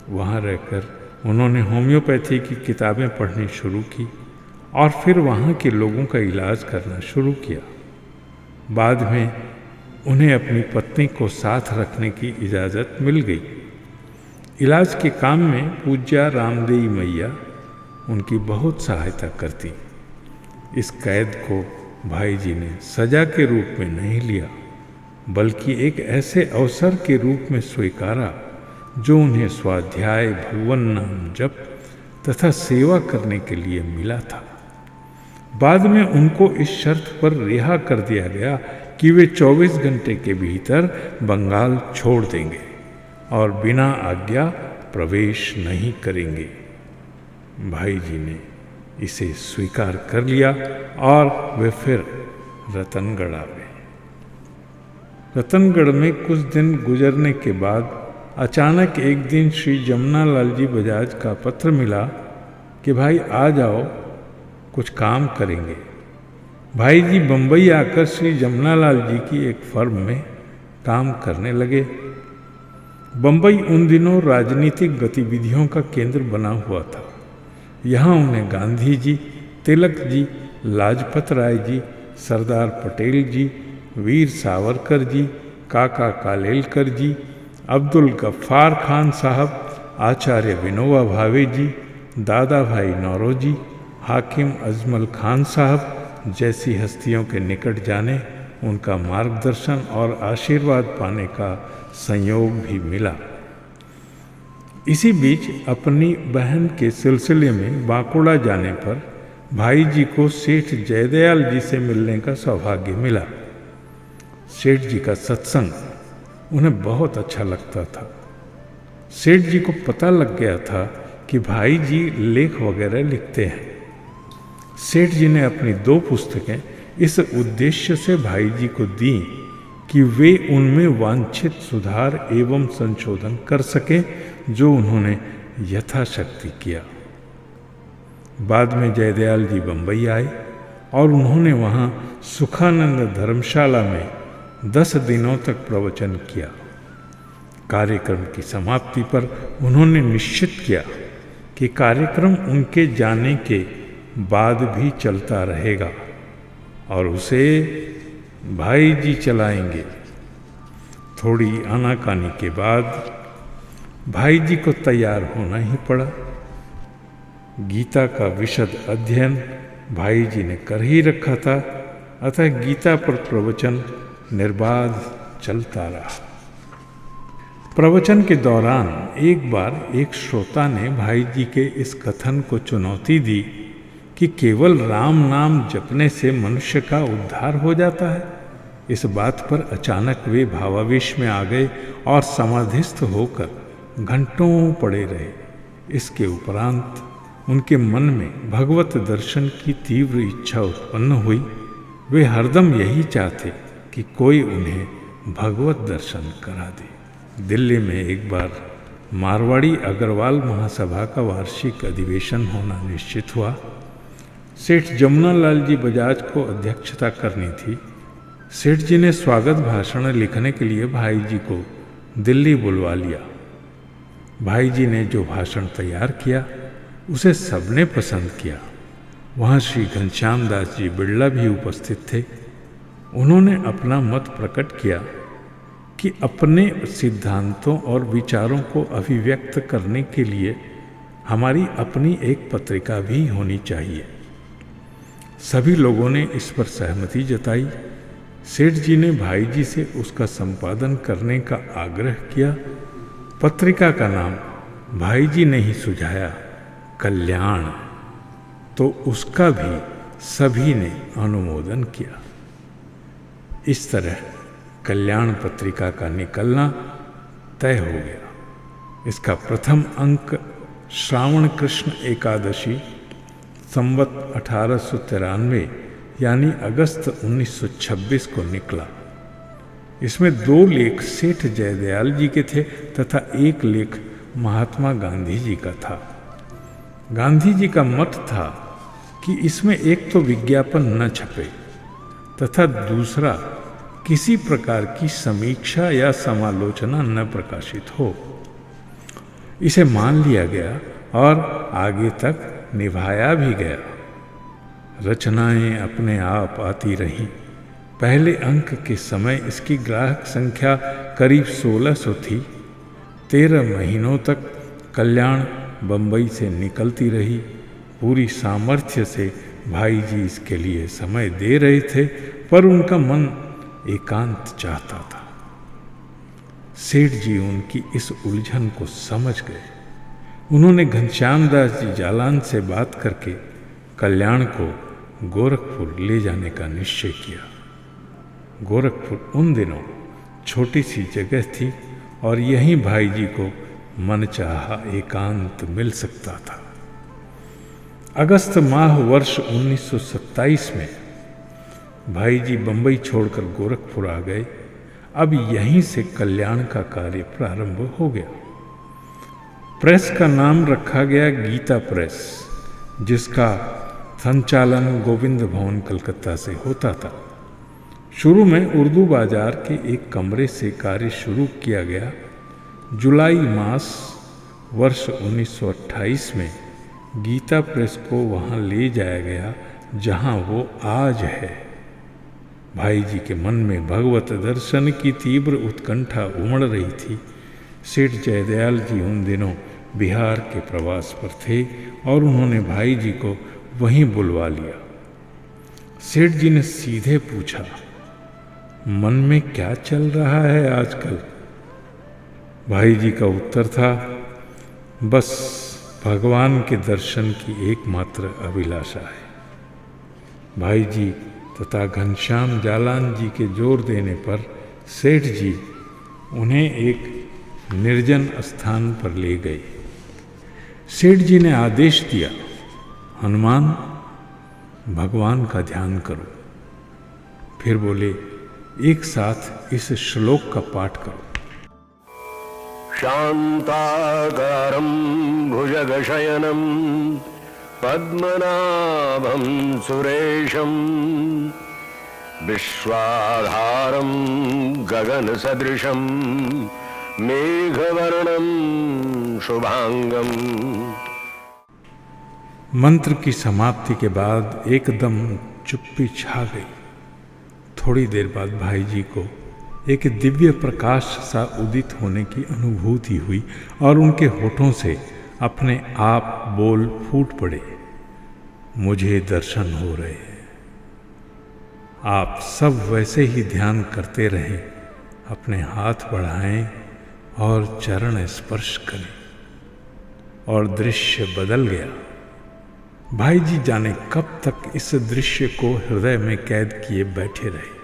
वहाँ रहकर उन्होंने होम्योपैथी की किताबें पढ़नी शुरू की और फिर वहाँ के लोगों का इलाज करना शुरू किया। बाद में उन्हें अपनी पत्नी को साथ रखने की इजाज़त मिल गई। इलाज के काम में पूज्या रामदेई मैया उनकी बहुत सहायता करती। इस कैद को भाई जी ने सजा के रूप में नहीं लिया, बल्कि एक ऐसे अवसर के रूप में स्वीकारा जो उन्हें स्वाध्याय, भगवान नाम जप तथा सेवा करने के लिए मिला था। बाद में उनको इस शर्त पर रिहा कर दिया गया कि वे 24 घंटे के भीतर बंगाल छोड़ देंगे और बिना आज्ञा प्रवेश नहीं करेंगे। भाई जी ने इसे स्वीकार कर लिया और वे फिर रतनगढ़ आ गए। रतनगढ़ में कुछ दिन गुजरने के बाद अचानक एक दिन श्री जमुनालाल जी बजाज का पत्र मिला कि भाई आ जाओ, कुछ काम करेंगे। भाई जी बम्बई आकर श्री जमुनालाल जी की एक फर्म में काम करने लगे। बम्बई उन दिनों राजनीतिक गतिविधियों का केंद्र बना हुआ था। यहाँ उन्हें गांधी जी, तिलक जी, लाजपत राय जी, सरदार पटेल जी, वीर सावरकर जी, काका कालेलकर जी, अब्दुल गफ्फार खान साहब, आचार्य विनोबा भावे जी, दादा भाई नौरोजी, हाकिम अजमल खान साहब जैसी हस्तियों के निकट जाने, उनका मार्गदर्शन और आशीर्वाद पाने का संयोग भी मिला। इसी बीच अपनी बहन के सिलसिले में बांकुड़ा जाने पर भाई जी को सेठ जयदयाल जी से मिलने का सौभाग्य मिला। सेठ जी का सत्संग उन्हें बहुत अच्छा लगता था। सेठ जी को पता लग गया था कि भाई जी लेख वगैरह लिखते हैं। सेठ जी ने अपनी 2 पुस्तकें इस उद्देश्य से भाई जी को दी कि वे उनमें वांछित सुधार एवं संशोधन कर सके, जो उन्होंने यथाशक्ति किया। बाद में जयदयाल जी बम्बई आए और उन्होंने वहाँ सुखानंद धर्मशाला में 10 दिनों तक प्रवचन किया। कार्यक्रम की समाप्ति पर उन्होंने निश्चित किया कि कार्यक्रम उनके जाने के बाद भी चलता रहेगा और उसे भाई जी चलाएंगे। थोड़ी आनाकानी के बाद भाई जी को तैयार होना ही पड़ा। गीता का विशद अध्ययन भाई जी ने कर ही रखा था, अतः गीता पर प्रवचन निर्बाध चलता रहा। प्रवचन के दौरान एक बार एक श्रोता ने भाई जी के इस कथन को चुनौती दी कि केवल राम नाम जपने से मनुष्य का उद्धार हो जाता है। इस बात पर अचानक वे भावावेश में आ गए और समाधिस्थ होकर घंटों पड़े रहे। इसके उपरांत उनके मन में भगवत दर्शन की तीव्र इच्छा उत्पन्न हुई। वे हरदम यही चाहते कि कोई उन्हें भगवत दर्शन करा दे। दिल्ली में एक बार मारवाड़ी अग्रवाल महासभा का वार्षिक अधिवेशन होना निश्चित हुआ। सेठ जमुनालाल जी बजाज को अध्यक्षता करनी थी। सेठ जी ने स्वागत भाषण लिखने के लिए भाई जी को दिल्ली बुलवा लिया। भाई जी ने जो भाषण तैयार किया उसे सबने पसंद किया। वहाँ श्री घनश्याम दास जी बिड़ला भी उपस्थित थे। उन्होंने अपना मत प्रकट किया कि अपने सिद्धांतों और विचारों को अभिव्यक्त करने के लिए हमारी अपनी एक पत्रिका भी होनी चाहिए। सभी लोगों ने इस पर सहमति जताई। सेठ जी ने भाई जी से उसका संपादन करने का आग्रह किया। पत्रिका का नाम भाई जी ने ही सुझाया, कल्याण, तो उसका भी सभी ने अनुमोदन किया। इस तरह कल्याण पत्रिका का निकलना तय हो गया। इसका प्रथम अंक श्रावण कृष्ण एकादशी संवत 1893 यानी अगस्त 1926 को निकला। इसमें 2 लेख सेठ जयदयाल जी के थे तथा 1 लेख महात्मा गांधी जी का था। गांधी जी का मत था कि इसमें एक तो विज्ञापन न छपे तथा दूसरा किसी प्रकार की समीक्षा या समालोचना न प्रकाशित हो। इसे मान लिया गया और आगे तक निभाया भी गया। रचनाएं अपने आप आती रहीं। पहले अंक के समय इसकी ग्राहक संख्या करीब 1600 थी। 13 महीनों तक कल्याण बंबई से निकलती रही। पूरी सामर्थ्य से भाई जी इसके लिए समय दे रहे थे, पर उनका मन एकांत चाहता था। सेठ जी उनकी इस उलझन को समझ गए। उन्होंने घनश्याम दास जी जालान से बात करके कल्याण को गोरखपुर ले जाने का निश्चय किया। गोरखपुर उन दिनों छोटी सी जगह थी और यहीं भाई जी को मनचाहा एकांत मिल सकता था। अगस्त माह वर्ष 1927 में भाई जी बंबई छोड़कर गोरखपुर आ गए। अब यहीं से कल्याण का कार्य प्रारंभ हो गया। प्रेस का नाम रखा गया गीता प्रेस, जिसका संचालन गोविंद भवन कलकत्ता से होता था। शुरू में उर्दू बाजार के एक कमरे से कार्य शुरू किया गया। जुलाई मास वर्ष 1928 में गीता प्रेस को वहां ले जाया गया जहां वो आज है। भाई जी के मन में भगवत दर्शन की तीव्र उत्कंठा उमड़ रही थी। सेठ जयदयाल जी उन दिनों बिहार के प्रवास पर थे और उन्होंने भाई जी को वहीं बुलवा लिया। सेठ जी ने सीधे पूछा, मन में क्या चल रहा है आजकल? भाई जी का उत्तर था, बस भगवान के दर्शन की एकमात्र अभिलाषा है। भाई जी तथा घनश्याम जालान जी के जोर देने पर सेठ जी उन्हें एक निर्जन स्थान पर ले गए। सेठ जी ने आदेश दिया, हनुमान, भगवान का ध्यान करो। फिर बोले, एक साथ इस श्लोक का पाठ करो। शांताकारं भुजगशयनं पद्मनाभं सुरेशं विश्वाधारं गगनसदृशं मेघवर्णं शुभांगं। मंत्र की समाप्ति के बाद एकदम चुप्पी छा गई। थोड़ी देर बाद भाई जी को एक दिव्य प्रकाश सा उदित होने की अनुभूति हुई और उनके होठों से अपने आप बोल फूट पड़े, मुझे दर्शन हो रहे हैं। आप सब वैसे ही ध्यान करते रहें, अपने हाथ बढ़ाएं और चरण स्पर्श करें। और दृश्य बदल गया। भाई जी जाने कब तक इस दृश्य को हृदय में कैद किए बैठे रहे।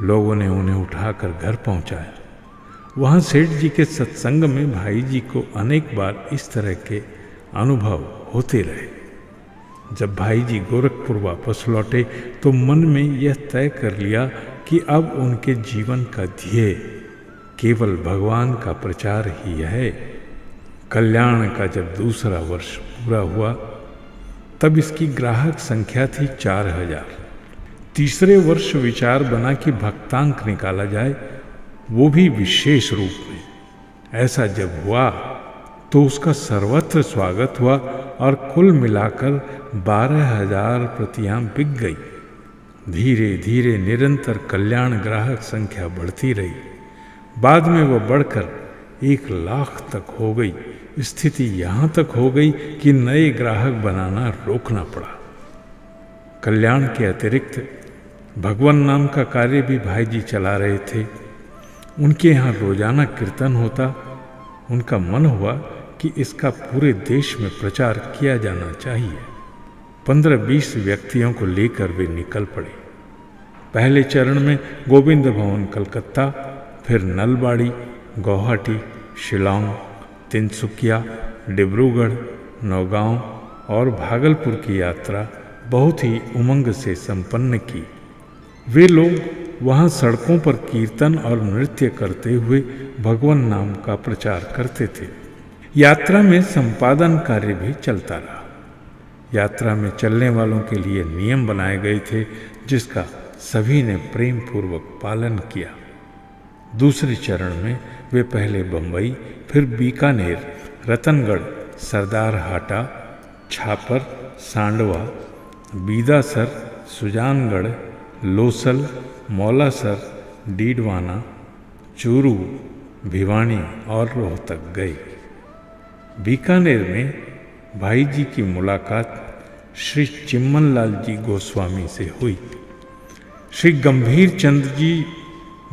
लोगों ने उन्हें उठाकर घर पहुंचाया। वहां सेठ जी के सत्संग में भाई जी को अनेक बार इस तरह के अनुभव होते रहे। जब भाई जी गोरखपुर वापस लौटे तो मन में यह तय कर लिया कि अब उनके जीवन का ध्येय केवल भगवान का प्रचार ही है। कल्याण का जब दूसरा वर्ष पूरा हुआ तब इसकी ग्राहक संख्या थी 4000। तीसरे वर्ष विचार बना कि भक्तांक निकाला जाए, वो भी विशेष रूप में। ऐसा जब हुआ तो उसका सर्वत्र स्वागत हुआ और कुल मिलाकर 12000 प्रतियां बिक गई। धीरे धीरे निरंतर कल्याण ग्राहक संख्या बढ़ती रही। बाद में वह बढ़कर 1,00,000 तक हो गई। स्थिति यहाँ तक हो गई कि नए ग्राहक बनाना रोकना पड़ा। कल्याण के अतिरिक्त भगवान नाम का कार्य भी भाई जी चला रहे थे। उनके यहाँ रोजाना कीर्तन होता, उनका मन हुआ कि इसका पूरे देश में प्रचार किया जाना चाहिए। 15-20 व्यक्तियों को लेकर वे निकल पड़े। पहले चरण में गोविंद भवन कलकत्ता, फिर नलबाड़ी, गुवाहाटी, शिलांग, तिनसुकिया, डिब्रूगढ़, नौगांव और भागलपुर की यात्रा बहुत ही उमंग से संपन्न की। वे लोग वहाँ सड़कों पर कीर्तन और नृत्य करते हुए भगवान नाम का प्रचार करते थे। यात्रा में संपादन कार्य भी चलता रहा। यात्रा में चलने वालों के लिए नियम बनाए गए थे, जिसका सभी ने प्रेम पूर्वक पालन किया। दूसरे चरण में वे पहले बंबई, फिर बीकानेर, रतनगढ़, सरदार हाटा, छापर, सांडवा, बीदासर, सुजानगढ़, लोसल, मौलासर, डीडवाना, चूरू, भिवानी और रोहतक गए। बीकानेर में भाई जी की मुलाकात श्री चिम्मनलाल जी गोस्वामी से हुई। श्री गंभीर चंद जी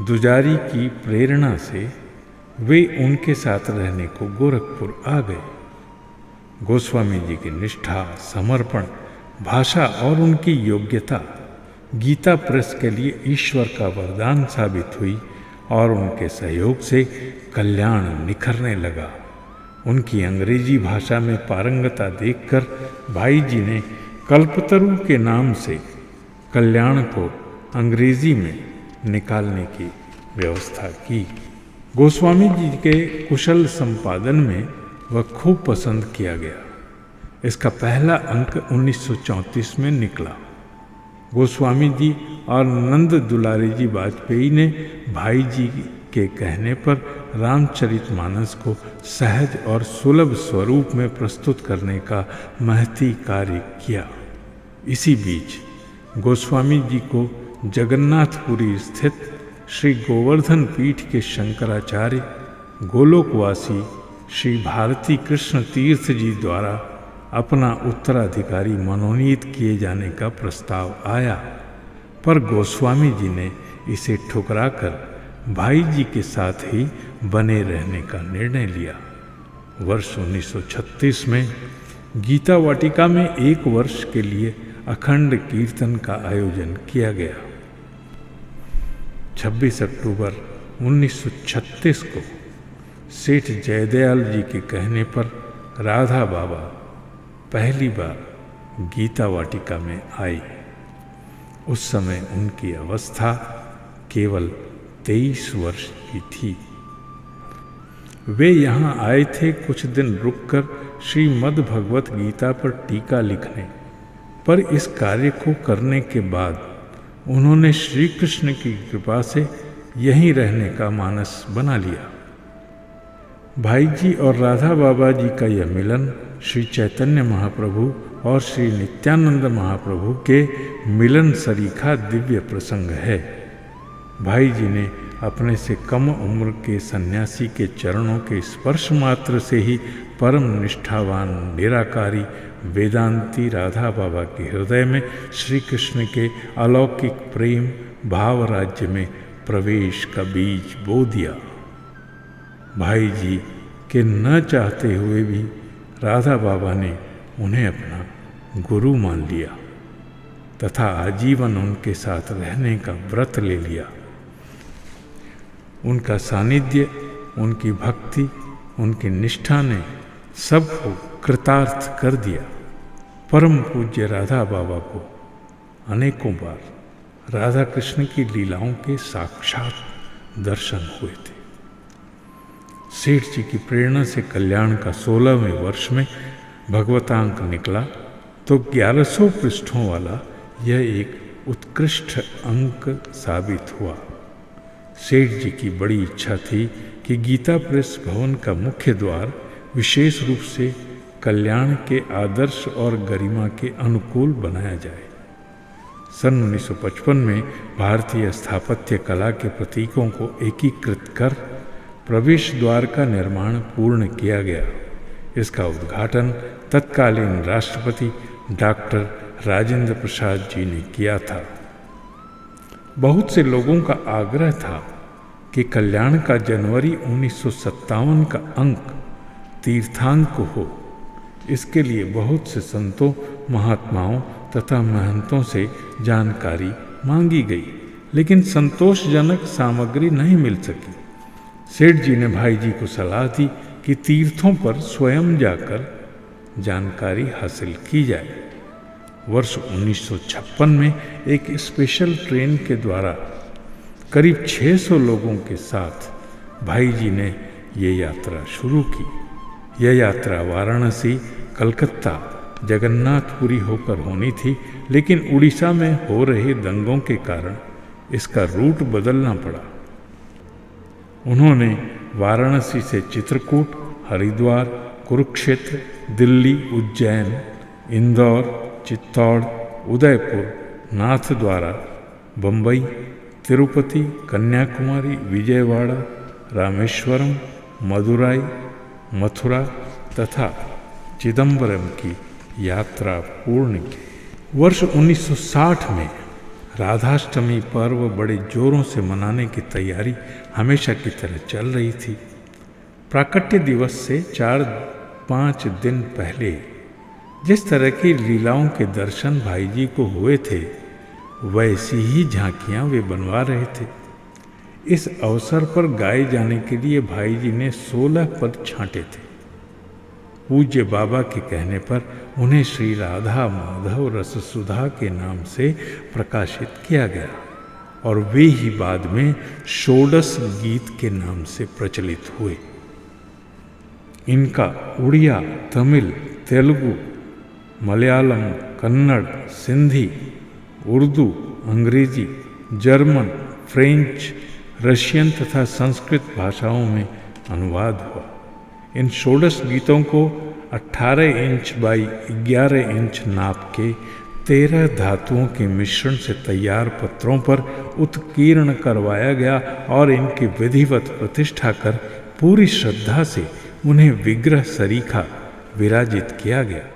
दुजारी की प्रेरणा से वे उनके साथ रहने को गोरखपुर आ गए। गोस्वामी जी की निष्ठा, समर्पण, भाषा और उनकी योग्यता गीता प्रेस के लिए ईश्वर का वरदान साबित हुई और उनके सहयोग से कल्याण निखरने लगा। उनकी अंग्रेजी भाषा में पारंगता देखकर भाई जी ने कल्पतरु के नाम से कल्याण को अंग्रेजी में निकालने की व्यवस्था की। गोस्वामी जी के कुशल संपादन में वह खूब पसंद किया गया। इसका पहला अंक 1934 में निकला। गोस्वामी जी और नंद दुलारी जी वाजपेयी ने भाई जी के कहने पर रामचरितमानस को सहज और सुलभ स्वरूप में प्रस्तुत करने का महती कार्य किया। इसी बीच गोस्वामी जी को जगन्नाथपुरी स्थित श्री गोवर्धन पीठ के शंकराचार्य गोलोकवासी श्री भारती कृष्ण तीर्थ जी द्वारा अपना उत्तराधिकारी मनोनीत किए जाने का प्रस्ताव आया, पर गोस्वामी जी ने इसे ठुकराकर भाई जी के साथ ही बने रहने का निर्णय लिया। वर्ष 1936 में गीता वाटिका में 1 वर्ष के लिए अखंड कीर्तन का आयोजन किया गया। 26 अक्टूबर 1936 को सेठ जयदयाल जी के कहने पर राधा बाबा पहली बार गीता वाटिका में आई। उस समय उनकी अवस्था केवल 23 वर्ष की थी। वे यहाँ आए थे कुछ दिन रुककर श्रीमद् भगवत गीता पर टीका लिखने, पर इस कार्य को करने के बाद उन्होंने श्री कृष्ण की कृपा से यहीं रहने का मानस बना लिया। भाई जी और राधा बाबा जी का यह मिलन श्री चैतन्य महाप्रभु और श्री नित्यानंद महाप्रभु के मिलन सरीखा दिव्य प्रसंग है। भाई जी ने अपने से कम उम्र के सन्यासी के चरणों के स्पर्श मात्र से ही परम निष्ठावान निराकारी वेदांती राधा बाबा के हृदय में श्री कृष्ण के अलौकिक प्रेम भाव राज्य में प्रवेश का बीज बो दिया। भाई जी के न चाहते हुए भी राधा बाबा ने उन्हें अपना गुरु मान लिया तथा आजीवन उनके साथ रहने का व्रत ले लिया। उनका सानिध्य, उनकी भक्ति, उनकी निष्ठा ने सबको कृतार्थ कर दिया। परम पूज्य राधा बाबा को अनेकों बार राधा कृष्ण की लीलाओं के साक्षात दर्शन हुए थे। सेठ जी की प्रेरणा से कल्याण का 16वें वर्ष में भगवतांक निकला तो 1100 पृष्ठों वाला यह एक उत्कृष्ट अंक साबित हुआ। सेठ जी की बड़ी इच्छा थी कि गीता प्रेस भवन का मुख्य द्वार विशेष रूप से कल्याण के आदर्श और गरिमा के अनुकूल बनाया जाए। सन 1955 में भारतीय स्थापत्य कला के प्रतीकों को एकीकृत कर प्रवेश द्वार का निर्माण पूर्ण किया गया। इसका उद्घाटन तत्कालीन राष्ट्रपति डॉक्टर राजेंद्र प्रसाद जी ने किया था। बहुत से लोगों का आग्रह था कि कल्याण का जनवरी 1957 का अंक तीर्थांक हो। इसके लिए बहुत से संतों, महात्माओं तथा महंतों से जानकारी मांगी गई, लेकिन संतोषजनक सामग्री नहीं मिल सकी। सेठ जी ने भाई जी को सलाह दी कि तीर्थों पर स्वयं जाकर जानकारी हासिल की जाए। वर्ष 1956 में एक स्पेशल ट्रेन के द्वारा करीब 600 लोगों के साथ भाई जी ने ये यात्रा शुरू की। यह यात्रा वाराणसी, कलकत्ता, जगन्नाथपुरी होकर होनी थी, लेकिन उड़ीसा में हो रहे दंगों के कारण इसका रूट बदलना पड़ा। उन्होंने वाराणसी से चित्रकूट, हरिद्वार, कुरुक्षेत्र, दिल्ली, उज्जैन, इंदौर, चित्तौड़, उदयपुर, नाथद्वारा, बंबई, तिरुपति, कन्याकुमारी, विजयवाड़ा, रामेश्वरम, मदुराई, मथुरा तथा चिदंबरम की यात्रा पूर्ण की। वर्ष 1960 में राधाष्टमी पर्व बड़े जोरों से मनाने की तैयारी हमेशा की तरह चल रही थी। प्राकट्य दिवस से 4-5 दिन पहले जिस तरह की लीलाओं के दर्शन भाई जी को हुए थे, वैसी ही झांकियां वे बनवा रहे थे। इस अवसर पर गाए जाने के लिए भाई जी ने 16 पद छांटे थे। पूज्य बाबा के कहने पर उन्हें श्री राधा माधव रस सुधा के नाम से प्रकाशित किया गया और वे ही बाद में षोडश गीत के नाम से प्रचलित हुए। इनका उड़िया, तमिल, तेलुगु, मलयालम, कन्नड़, सिंधी, उर्दू, अंग्रेजी, जर्मन, फ्रेंच, रशियन तथा संस्कृत भाषाओं में अनुवाद हुआ। इन षोडश गीतों को 18 इंच बाई 11 इंच नाप के 13 धातुओं के मिश्रण से तैयार पत्रों पर उत्कीर्ण करवाया गया और इनकी विधिवत प्रतिष्ठा कर पूरी श्रद्धा से उन्हें विग्रह सरीखा विराजित किया गया।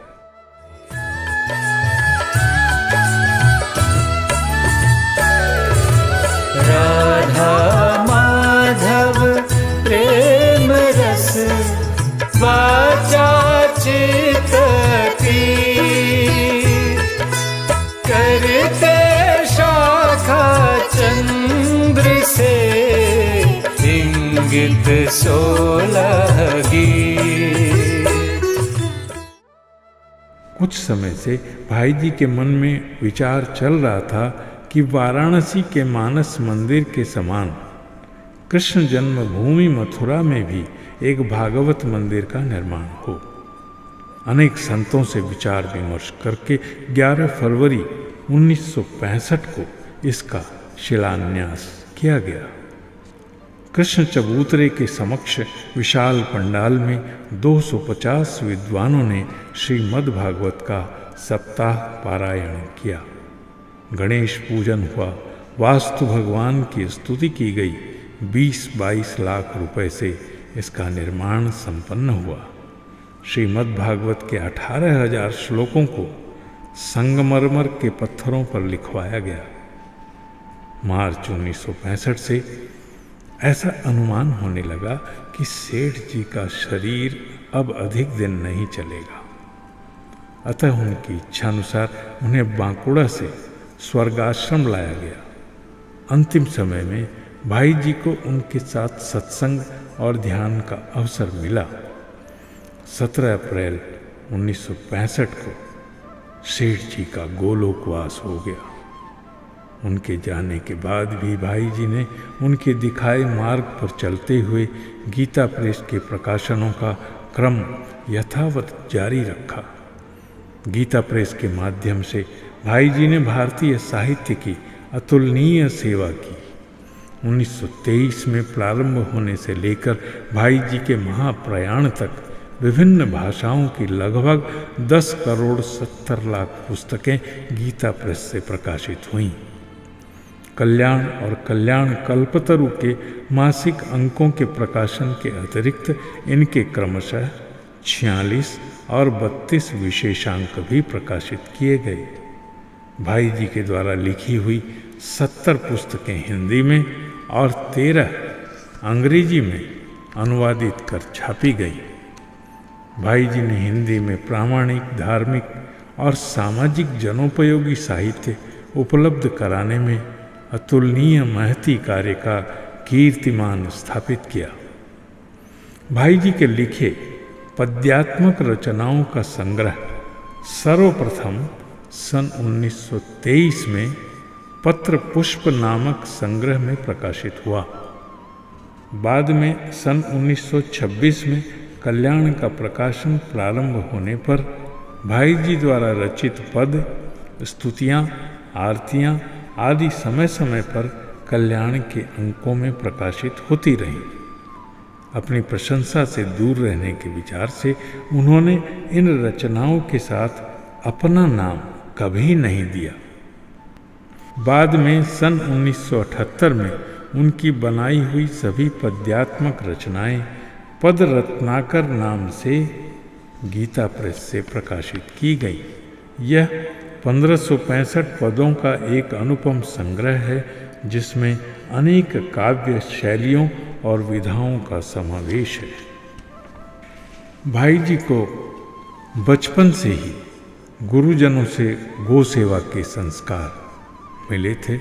राधा माधव प्रेम रस वाचा चित की, करते शाखा चंद्र से इंगित 16 गीत। कुछ समय से भाई जी के मन में विचार चल रहा था कि वाराणसी के मानस मंदिर के समान कृष्ण जन्मभूमि मथुरा में भी एक भागवत मंदिर का निर्माण हो। अनेक संतों से विचार विमर्श करके 11 फरवरी 1965 को इसका शिलान्यास किया गया। कृष्ण चबूतरे के समक्ष विशाल पंडाल में 250 विद्वानों ने श्रीमद् भागवत का सप्ताह पारायण किया। गणेश पूजन हुआ। वास्तु भगवान की स्तुति की गई। 20-22 लाख रुपए से इसका निर्माण संपन्न हुआ। श्रीमद् भागवत के 18,000 श्लोकों को संगमरमर के पत्थरों पर लिखवाया गया। मार्च 1965 से ऐसा अनुमान होने लगा कि सेठ जी का शरीर अब अधिक दिन नहीं चलेगा। अतः उनकी इच्छानुसार उन्हें बांकुड़ा से स्वर्गाश्रम लाया गया। अंतिम समय में भाई जी को उनके साथ सत्संग और ध्यान का अवसर मिला। 17 अप्रैल 1965 को सेठ जी का गोलोकवास हो गया। उनके जाने के बाद भी भाई जी ने उनके दिखाए मार्ग पर चलते हुए गीता प्रेस के प्रकाशनों का क्रम यथावत जारी रखा। गीता प्रेस के माध्यम से भाई जी ने भारतीय साहित्य की अतुलनीय सेवा की। 1923 में प्रारंभ होने से लेकर भाई जी के महाप्रयाण तक विभिन्न भाषाओं की लगभग 10 करोड़ 70 लाख पुस्तकें गीता प्रेस से प्रकाशित हुईं। कल्याण और कल्याण कल्पतरु के मासिक अंकों के प्रकाशन के अतिरिक्त इनके क्रमशः 46 और 32 विशेषांक भी प्रकाशित किए गए। भाई जी के द्वारा लिखी हुई 70 पुस्तकें हिंदी में और 13 अंग्रेजी में अनुवादित कर छापी गई। भाई जी ने हिंदी में प्रामाणिक, धार्मिक और सामाजिक जनोपयोगी साहित्य उपलब्ध कराने में अतुलनीय महती कार्य का कीर्तिमान स्थापित किया। भाई जी के लिखे पद्यात्मक रचनाओं का संग्रह सर्वप्रथम सन 1923 में पत्र पुष्प नामक संग्रह में प्रकाशित हुआ। बाद में सन 1926 में कल्याण का प्रकाशन प्रारंभ होने पर भाई जी द्वारा रचित पद, स्तुतियाँ, आरतियाँ आदि समय समय पर कल्याण के अंकों में प्रकाशित होती रहीं। अपनी प्रशंसा से दूर रहने के विचार से उन्होंने इन रचनाओं के साथ अपना नाम कभी नहीं दिया। बाद में सन 1978 में उनकी बनाई हुई सभी पद्यात्मक रचनाएं पद रत्नाकर नाम से गीता प्रेस से प्रकाशित की गई। यह 1565 पदों का एक अनुपम संग्रह है, जिसमें अनेक काव्य शैलियों और विधाओं का समावेश है। भाई जी को बचपन से ही गुरुजनों से गो सेवा के संस्कार मिले थे।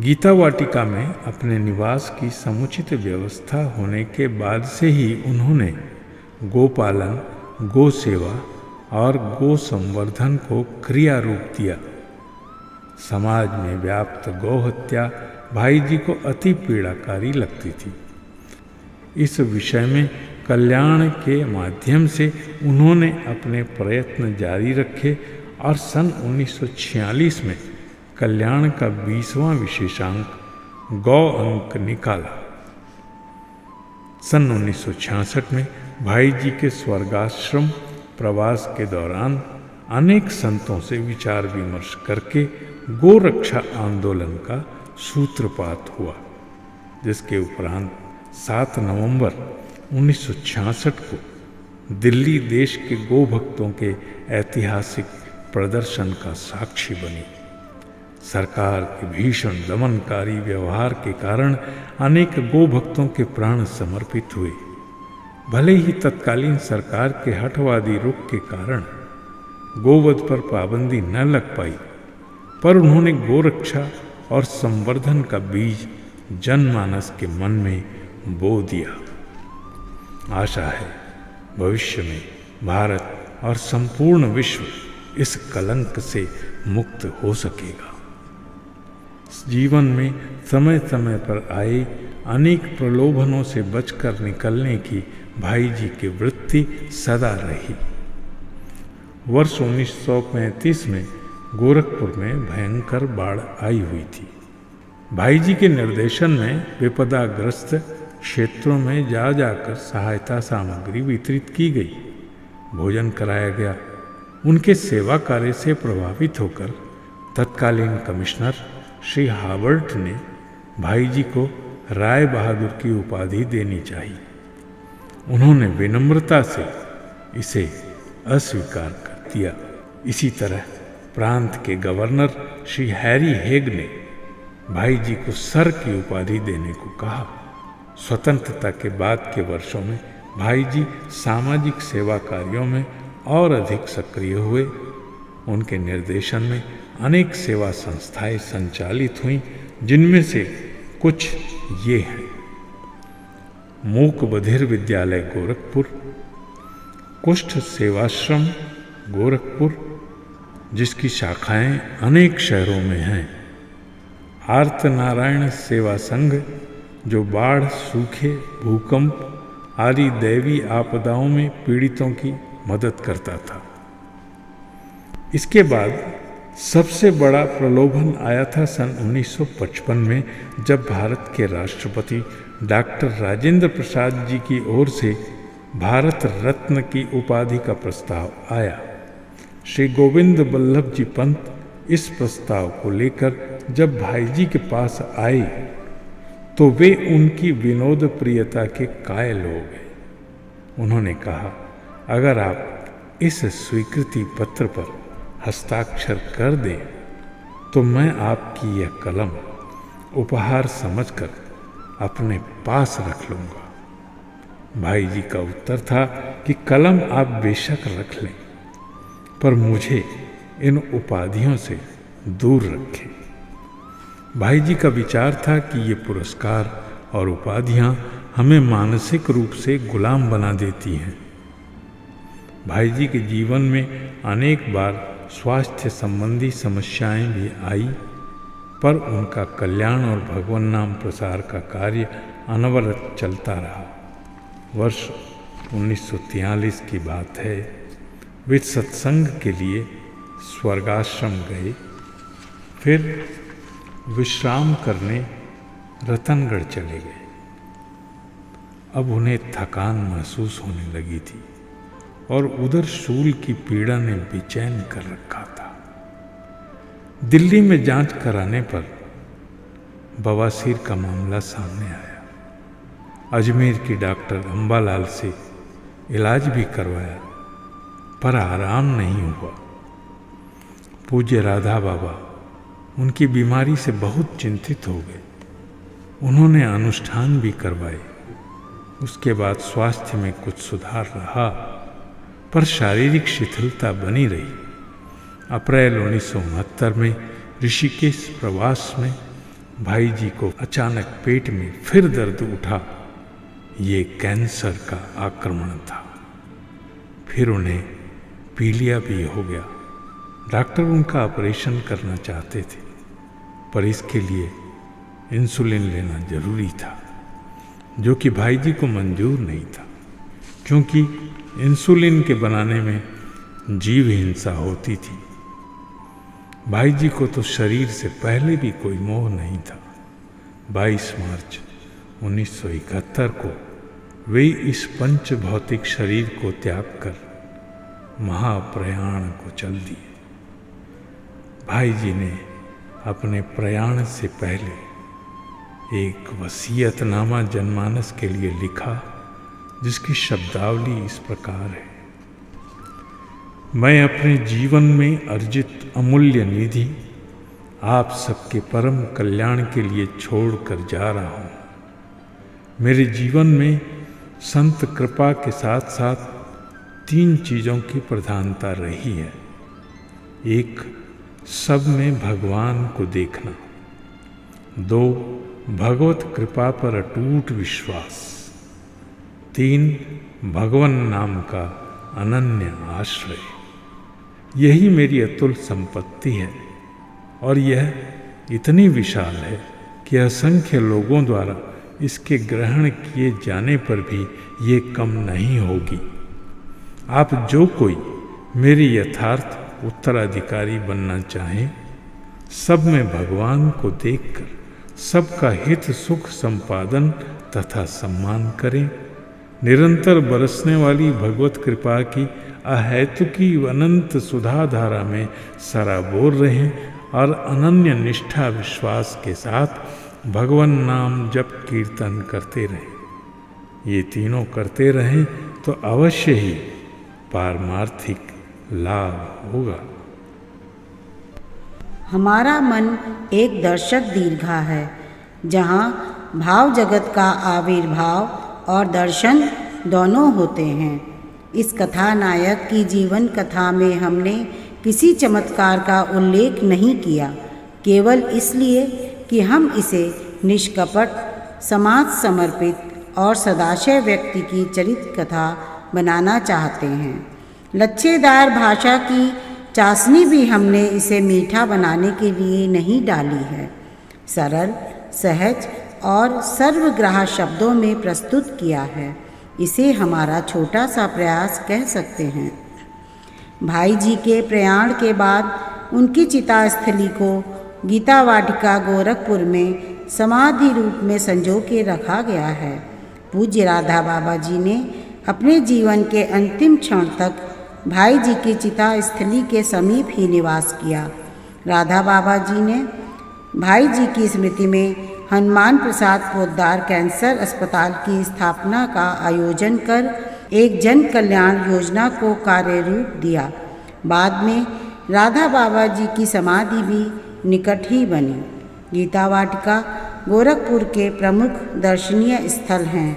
गीता वाटिका में अपने निवास की समुचित व्यवस्था होने के बाद से ही उन्होंने गोपालन, गो सेवा और गो संवर्धन को क्रिया रूप दिया। समाज में व्याप्त गौहत्या भाई जी को अति पीड़ाकारी लगती थी। इस विषय में कल्याण के माध्यम से उन्होंने अपने प्रयत्न जारी रखे और सन 1946 में कल्याण का 20वां विशेषांक गौ अंक निकाला। सन 1966 में भाई जी के स्वर्गाश्रम प्रवास के दौरान अनेक संतों से विचार विमर्श करके गो रक्षा आंदोलन का सूत्रपात हुआ, जिसके उपरांत 7 नवंबर 1966 को दिल्ली देश के गो भक्तों के ऐतिहासिक प्रदर्शन का साक्षी बनी। सरकार के भीषण दमनकारी व्यवहार के कारण अनेक गो भक्तों के प्राण समर्पित हुए। भले ही तत्कालीन सरकार के हठवादी रुख के कारण गोवध पर पाबंदी न लग पाई, पर उन्होंने गोरक्षा और संवर्धन का बीज जनमानस के मन में बो दिया। आशा है भविष्य में भारत और संपूर्ण विश्व इस कलंक से मुक्त हो सकेगा। जीवन में समय समय पर आए अनेक प्रलोभनों से बचकर निकलने की भाई जी की वृत्ति सदा रही। वर्ष 1935 में गोरखपुर में भयंकर बाढ़ आई हुई थी। भाई जी के निर्देशन में विपदाग्रस्त क्षेत्रों में जा जाकर सहायता सामग्री वितरित की गई, भोजन कराया गया। उनके सेवा कार्य से प्रभावित होकर तत्कालीन कमिश्नर श्री हावर्ट ने भाई जी को राय बहादुर की उपाधि देनी चाहिए। उन्होंने विनम्रता से इसे अस्वीकार कर दिया। इसी तरह प्रांत के गवर्नर श्री हैरी हेग ने भाई जी को सर की उपाधि देने को कहा। स्वतंत्रता के बाद के वर्षों में भाई जी सामाजिक सेवा कार्यों में और अधिक सक्रिय हुए। उनके निर्देशन में अनेक सेवा संस्थाएं संचालित हुईं, जिनमें से कुछ ये हैं: मूक बधिर विद्यालय गोरखपुर, कुष्ठ सेवाश्रम गोरखपुर, जिसकी शाखाएं अनेक शहरों में हैं, आर्तनारायण सेवा संघ, जो बाढ़, सूखे, भूकंप आदि दैवी आपदाओं में पीड़ितों की मदद करता था। इसके बाद सबसे बड़ा प्रलोभन आया था सन 1955 में, जब भारत के राष्ट्रपति डॉक्टर राजेंद्र प्रसाद जी की ओर से भारत रत्न की उपाधि का प्रस्ताव आया। श्री गोविंद बल्लभ जी पंत इस प्रस्ताव को लेकर जब भाई जी के पास आए तो वे उनकी विनोद प्रियता के कायल हो गए। उन्होंने कहा, अगर आप इस स्वीकृति पत्र पर हस्ताक्षर कर दें तो मैं आपकी यह कलम उपहार समझकर अपने पास रख लूँगा। भाई जी का उत्तर था कि कलम आप बेशक रख लें, पर मुझे इन उपाधियों से दूर रखें। भाई जी का विचार था कि ये पुरस्कार और उपाधियां हमें मानसिक रूप से गुलाम बना देती हैं। भाई जी के जीवन में अनेक बार स्वास्थ्य संबंधी समस्याएं भी आई, पर उनका कल्याण और भगवान नाम प्रसार का कार्य अनवरत चलता रहा। वर्ष 1943 की बात है। वे सत्संग के लिए स्वर्गाश्रम गए, फिर विश्राम करने रतनगढ़ चले गए। अब उन्हें थकान महसूस होने लगी थी और उधर शूल की पीड़ा ने बेचैन कर रखा था। दिल्ली में जांच कराने पर बवासीर का मामला सामने आया। अजमेर की डॉक्टर अंबालाल से इलाज भी करवाया, पर आराम नहीं हुआ। पूज्य राधा बाबा उनकी बीमारी से बहुत चिंतित हो गए। उन्होंने अनुष्ठान भी करवाए। उसके बाद स्वास्थ्य में कुछ सुधार रहा, पर शारीरिक शिथिलता बनी रही। अप्रैल 1969 में ऋषिकेश प्रवास में भाई जी को अचानक पेट में फिर दर्द उठा। ये कैंसर का आक्रमण था। फिर उन्हें पीलिया भी हो गया। डॉक्टर उनका ऑपरेशन करना चाहते थे, पर इसके लिए इंसुलिन लेना जरूरी था, जो कि भाई जी को मंजूर नहीं था, क्योंकि इंसुलिन के बनाने में जीव हिंसा होती थी। भाई जी को तो शरीर से पहले भी कोई मोह नहीं था। 22 मार्च 1971 को वे इस पंच भौतिक शरीर को त्याग कर महाप्रयाण को चल दिए। भाई जी ने अपने प्रयाण से पहले एक वसीयतनामा जनमानस के लिए लिखा, जिसकी शब्दावली इस प्रकार है। मैं अपने जीवन में अर्जित अमूल्य निधि आप सबके परम कल्याण के लिए छोड़कर जा रहा हूँ। मेरे जीवन में संत कृपा के साथ साथ 3 चीज़ों की प्रधानता रही है। 1, सब में भगवान को देखना। 2, भगवत कृपा पर अटूट विश्वास। 3, भगवान नाम का अनन्य आश्रय। यही मेरी अतुल संपत्ति है, और यह इतनी विशाल है कि असंख्य लोगों द्वारा इसके ग्रहण किए जाने पर भी ये कम नहीं होगी। आप जो कोई मेरी यथार्थ उत्तराधिकारी बनना चाहें, सब में भगवान को देखकर सबका हित सुख संपादन तथा सम्मान करें। निरंतर बरसने वाली भगवत कृपा की अहेतुकी अनंत सुधा धारा में सराबोर रहें और अनन्य निष्ठा विश्वास के साथ भगवान नाम जप कीर्तन करते रहें। ये तीनों करते रहें तो अवश्य ही पारमार्थिक लाभ होगा। हमारा मन एक दर्शक दीर्घा है, जहाँ भाव जगत का आविर्भाव और दर्शन दोनों होते हैं। इस कथानायक की जीवन कथा में हमने किसी चमत्कार का उल्लेख नहीं किया, केवल इसलिए कि हम इसे निष्कपट, समाज समर्पित और सदाशय व्यक्ति की चरित्र कथा बनाना चाहते हैं। लच्छेदार भाषा की चाशनी भी हमने इसे मीठा बनाने के लिए नहीं डाली है। सरल, सहज और सर्वग्राह शब्दों में प्रस्तुत किया है। इसे हमारा छोटा सा प्रयास कह सकते हैं। भाई जी के प्रयाण के बाद उनकी चिता स्थली को गीता वाटिका गोरखपुर में समाधि रूप में संजो के रखा गया है। पूज्य राधा बाबा जी ने अपने जीवन के अंतिम क्षण तक भाई जी की चिता स्थली के समीप ही निवास किया। राधा बाबा जी ने भाई जी की स्मृति में हनुमान प्रसाद पोद्दार कैंसर अस्पताल की स्थापना का आयोजन कर एक जन कल्याण योजना को कार्य रूप दिया। बाद में राधा बाबा जी की समाधि भी निकट ही बनी। गीता वाटिका गोरखपुर के प्रमुख दर्शनीय स्थल हैं।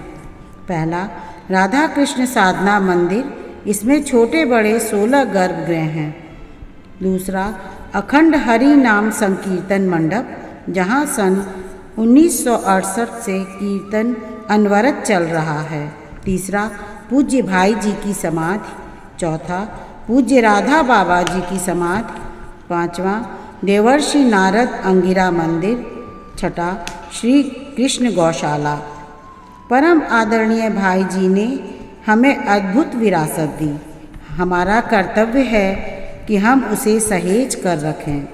पहला, राधा कृष्ण साधना मंदिर, इसमें छोटे बड़े 16 गर्भगृह हैं। दूसरा, अखंड हरि नाम संकीर्तन मंडप, जहाँ सन 1968 से कीर्तन अनवरत चल रहा है। तीसरा, पूज्य भाई जी की समाधि। चौथा, पूज्य राधा बाबा जी की समाधि। पांचवा, देवर्षि नारद अंगिरा मंदिर। छठा, श्री कृष्ण गौशाला। परम आदरणीय भाई जी ने हमें अद्भुत विरासत दी। हमारा कर्तव्य है कि हम उसे सहेज कर रखें।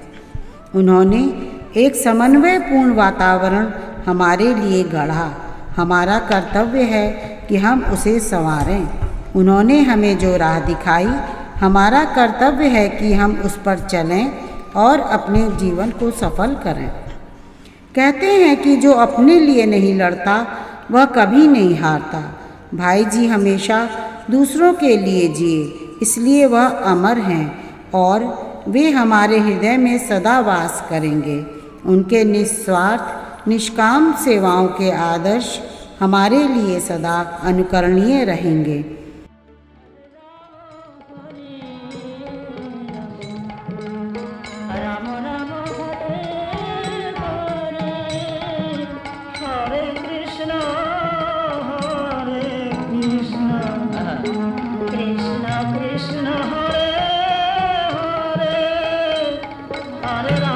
उन्होंने एक समन्वयपूर्ण वातावरण हमारे लिए गढ़ा। हमारा कर्तव्य है कि हम उसे संवारें। उन्होंने हमें जो राह दिखाई, हमारा कर्तव्य है कि हम उस पर चलें और अपने जीवन को सफल करें। कहते हैं कि जो अपने लिए नहीं लड़ता वह कभी नहीं हारता। भाई जी हमेशा दूसरों के लिए जिए, इसलिए वह अमर हैं और वे हमारे हृदय में सदा वास करेंगे। उनके निस्वार्थ निष्काम सेवाओं के आदर्श हमारे लिए सदा अनुकरणीय रहेंगे। Krishna Krishna Hare Hare Hare Rama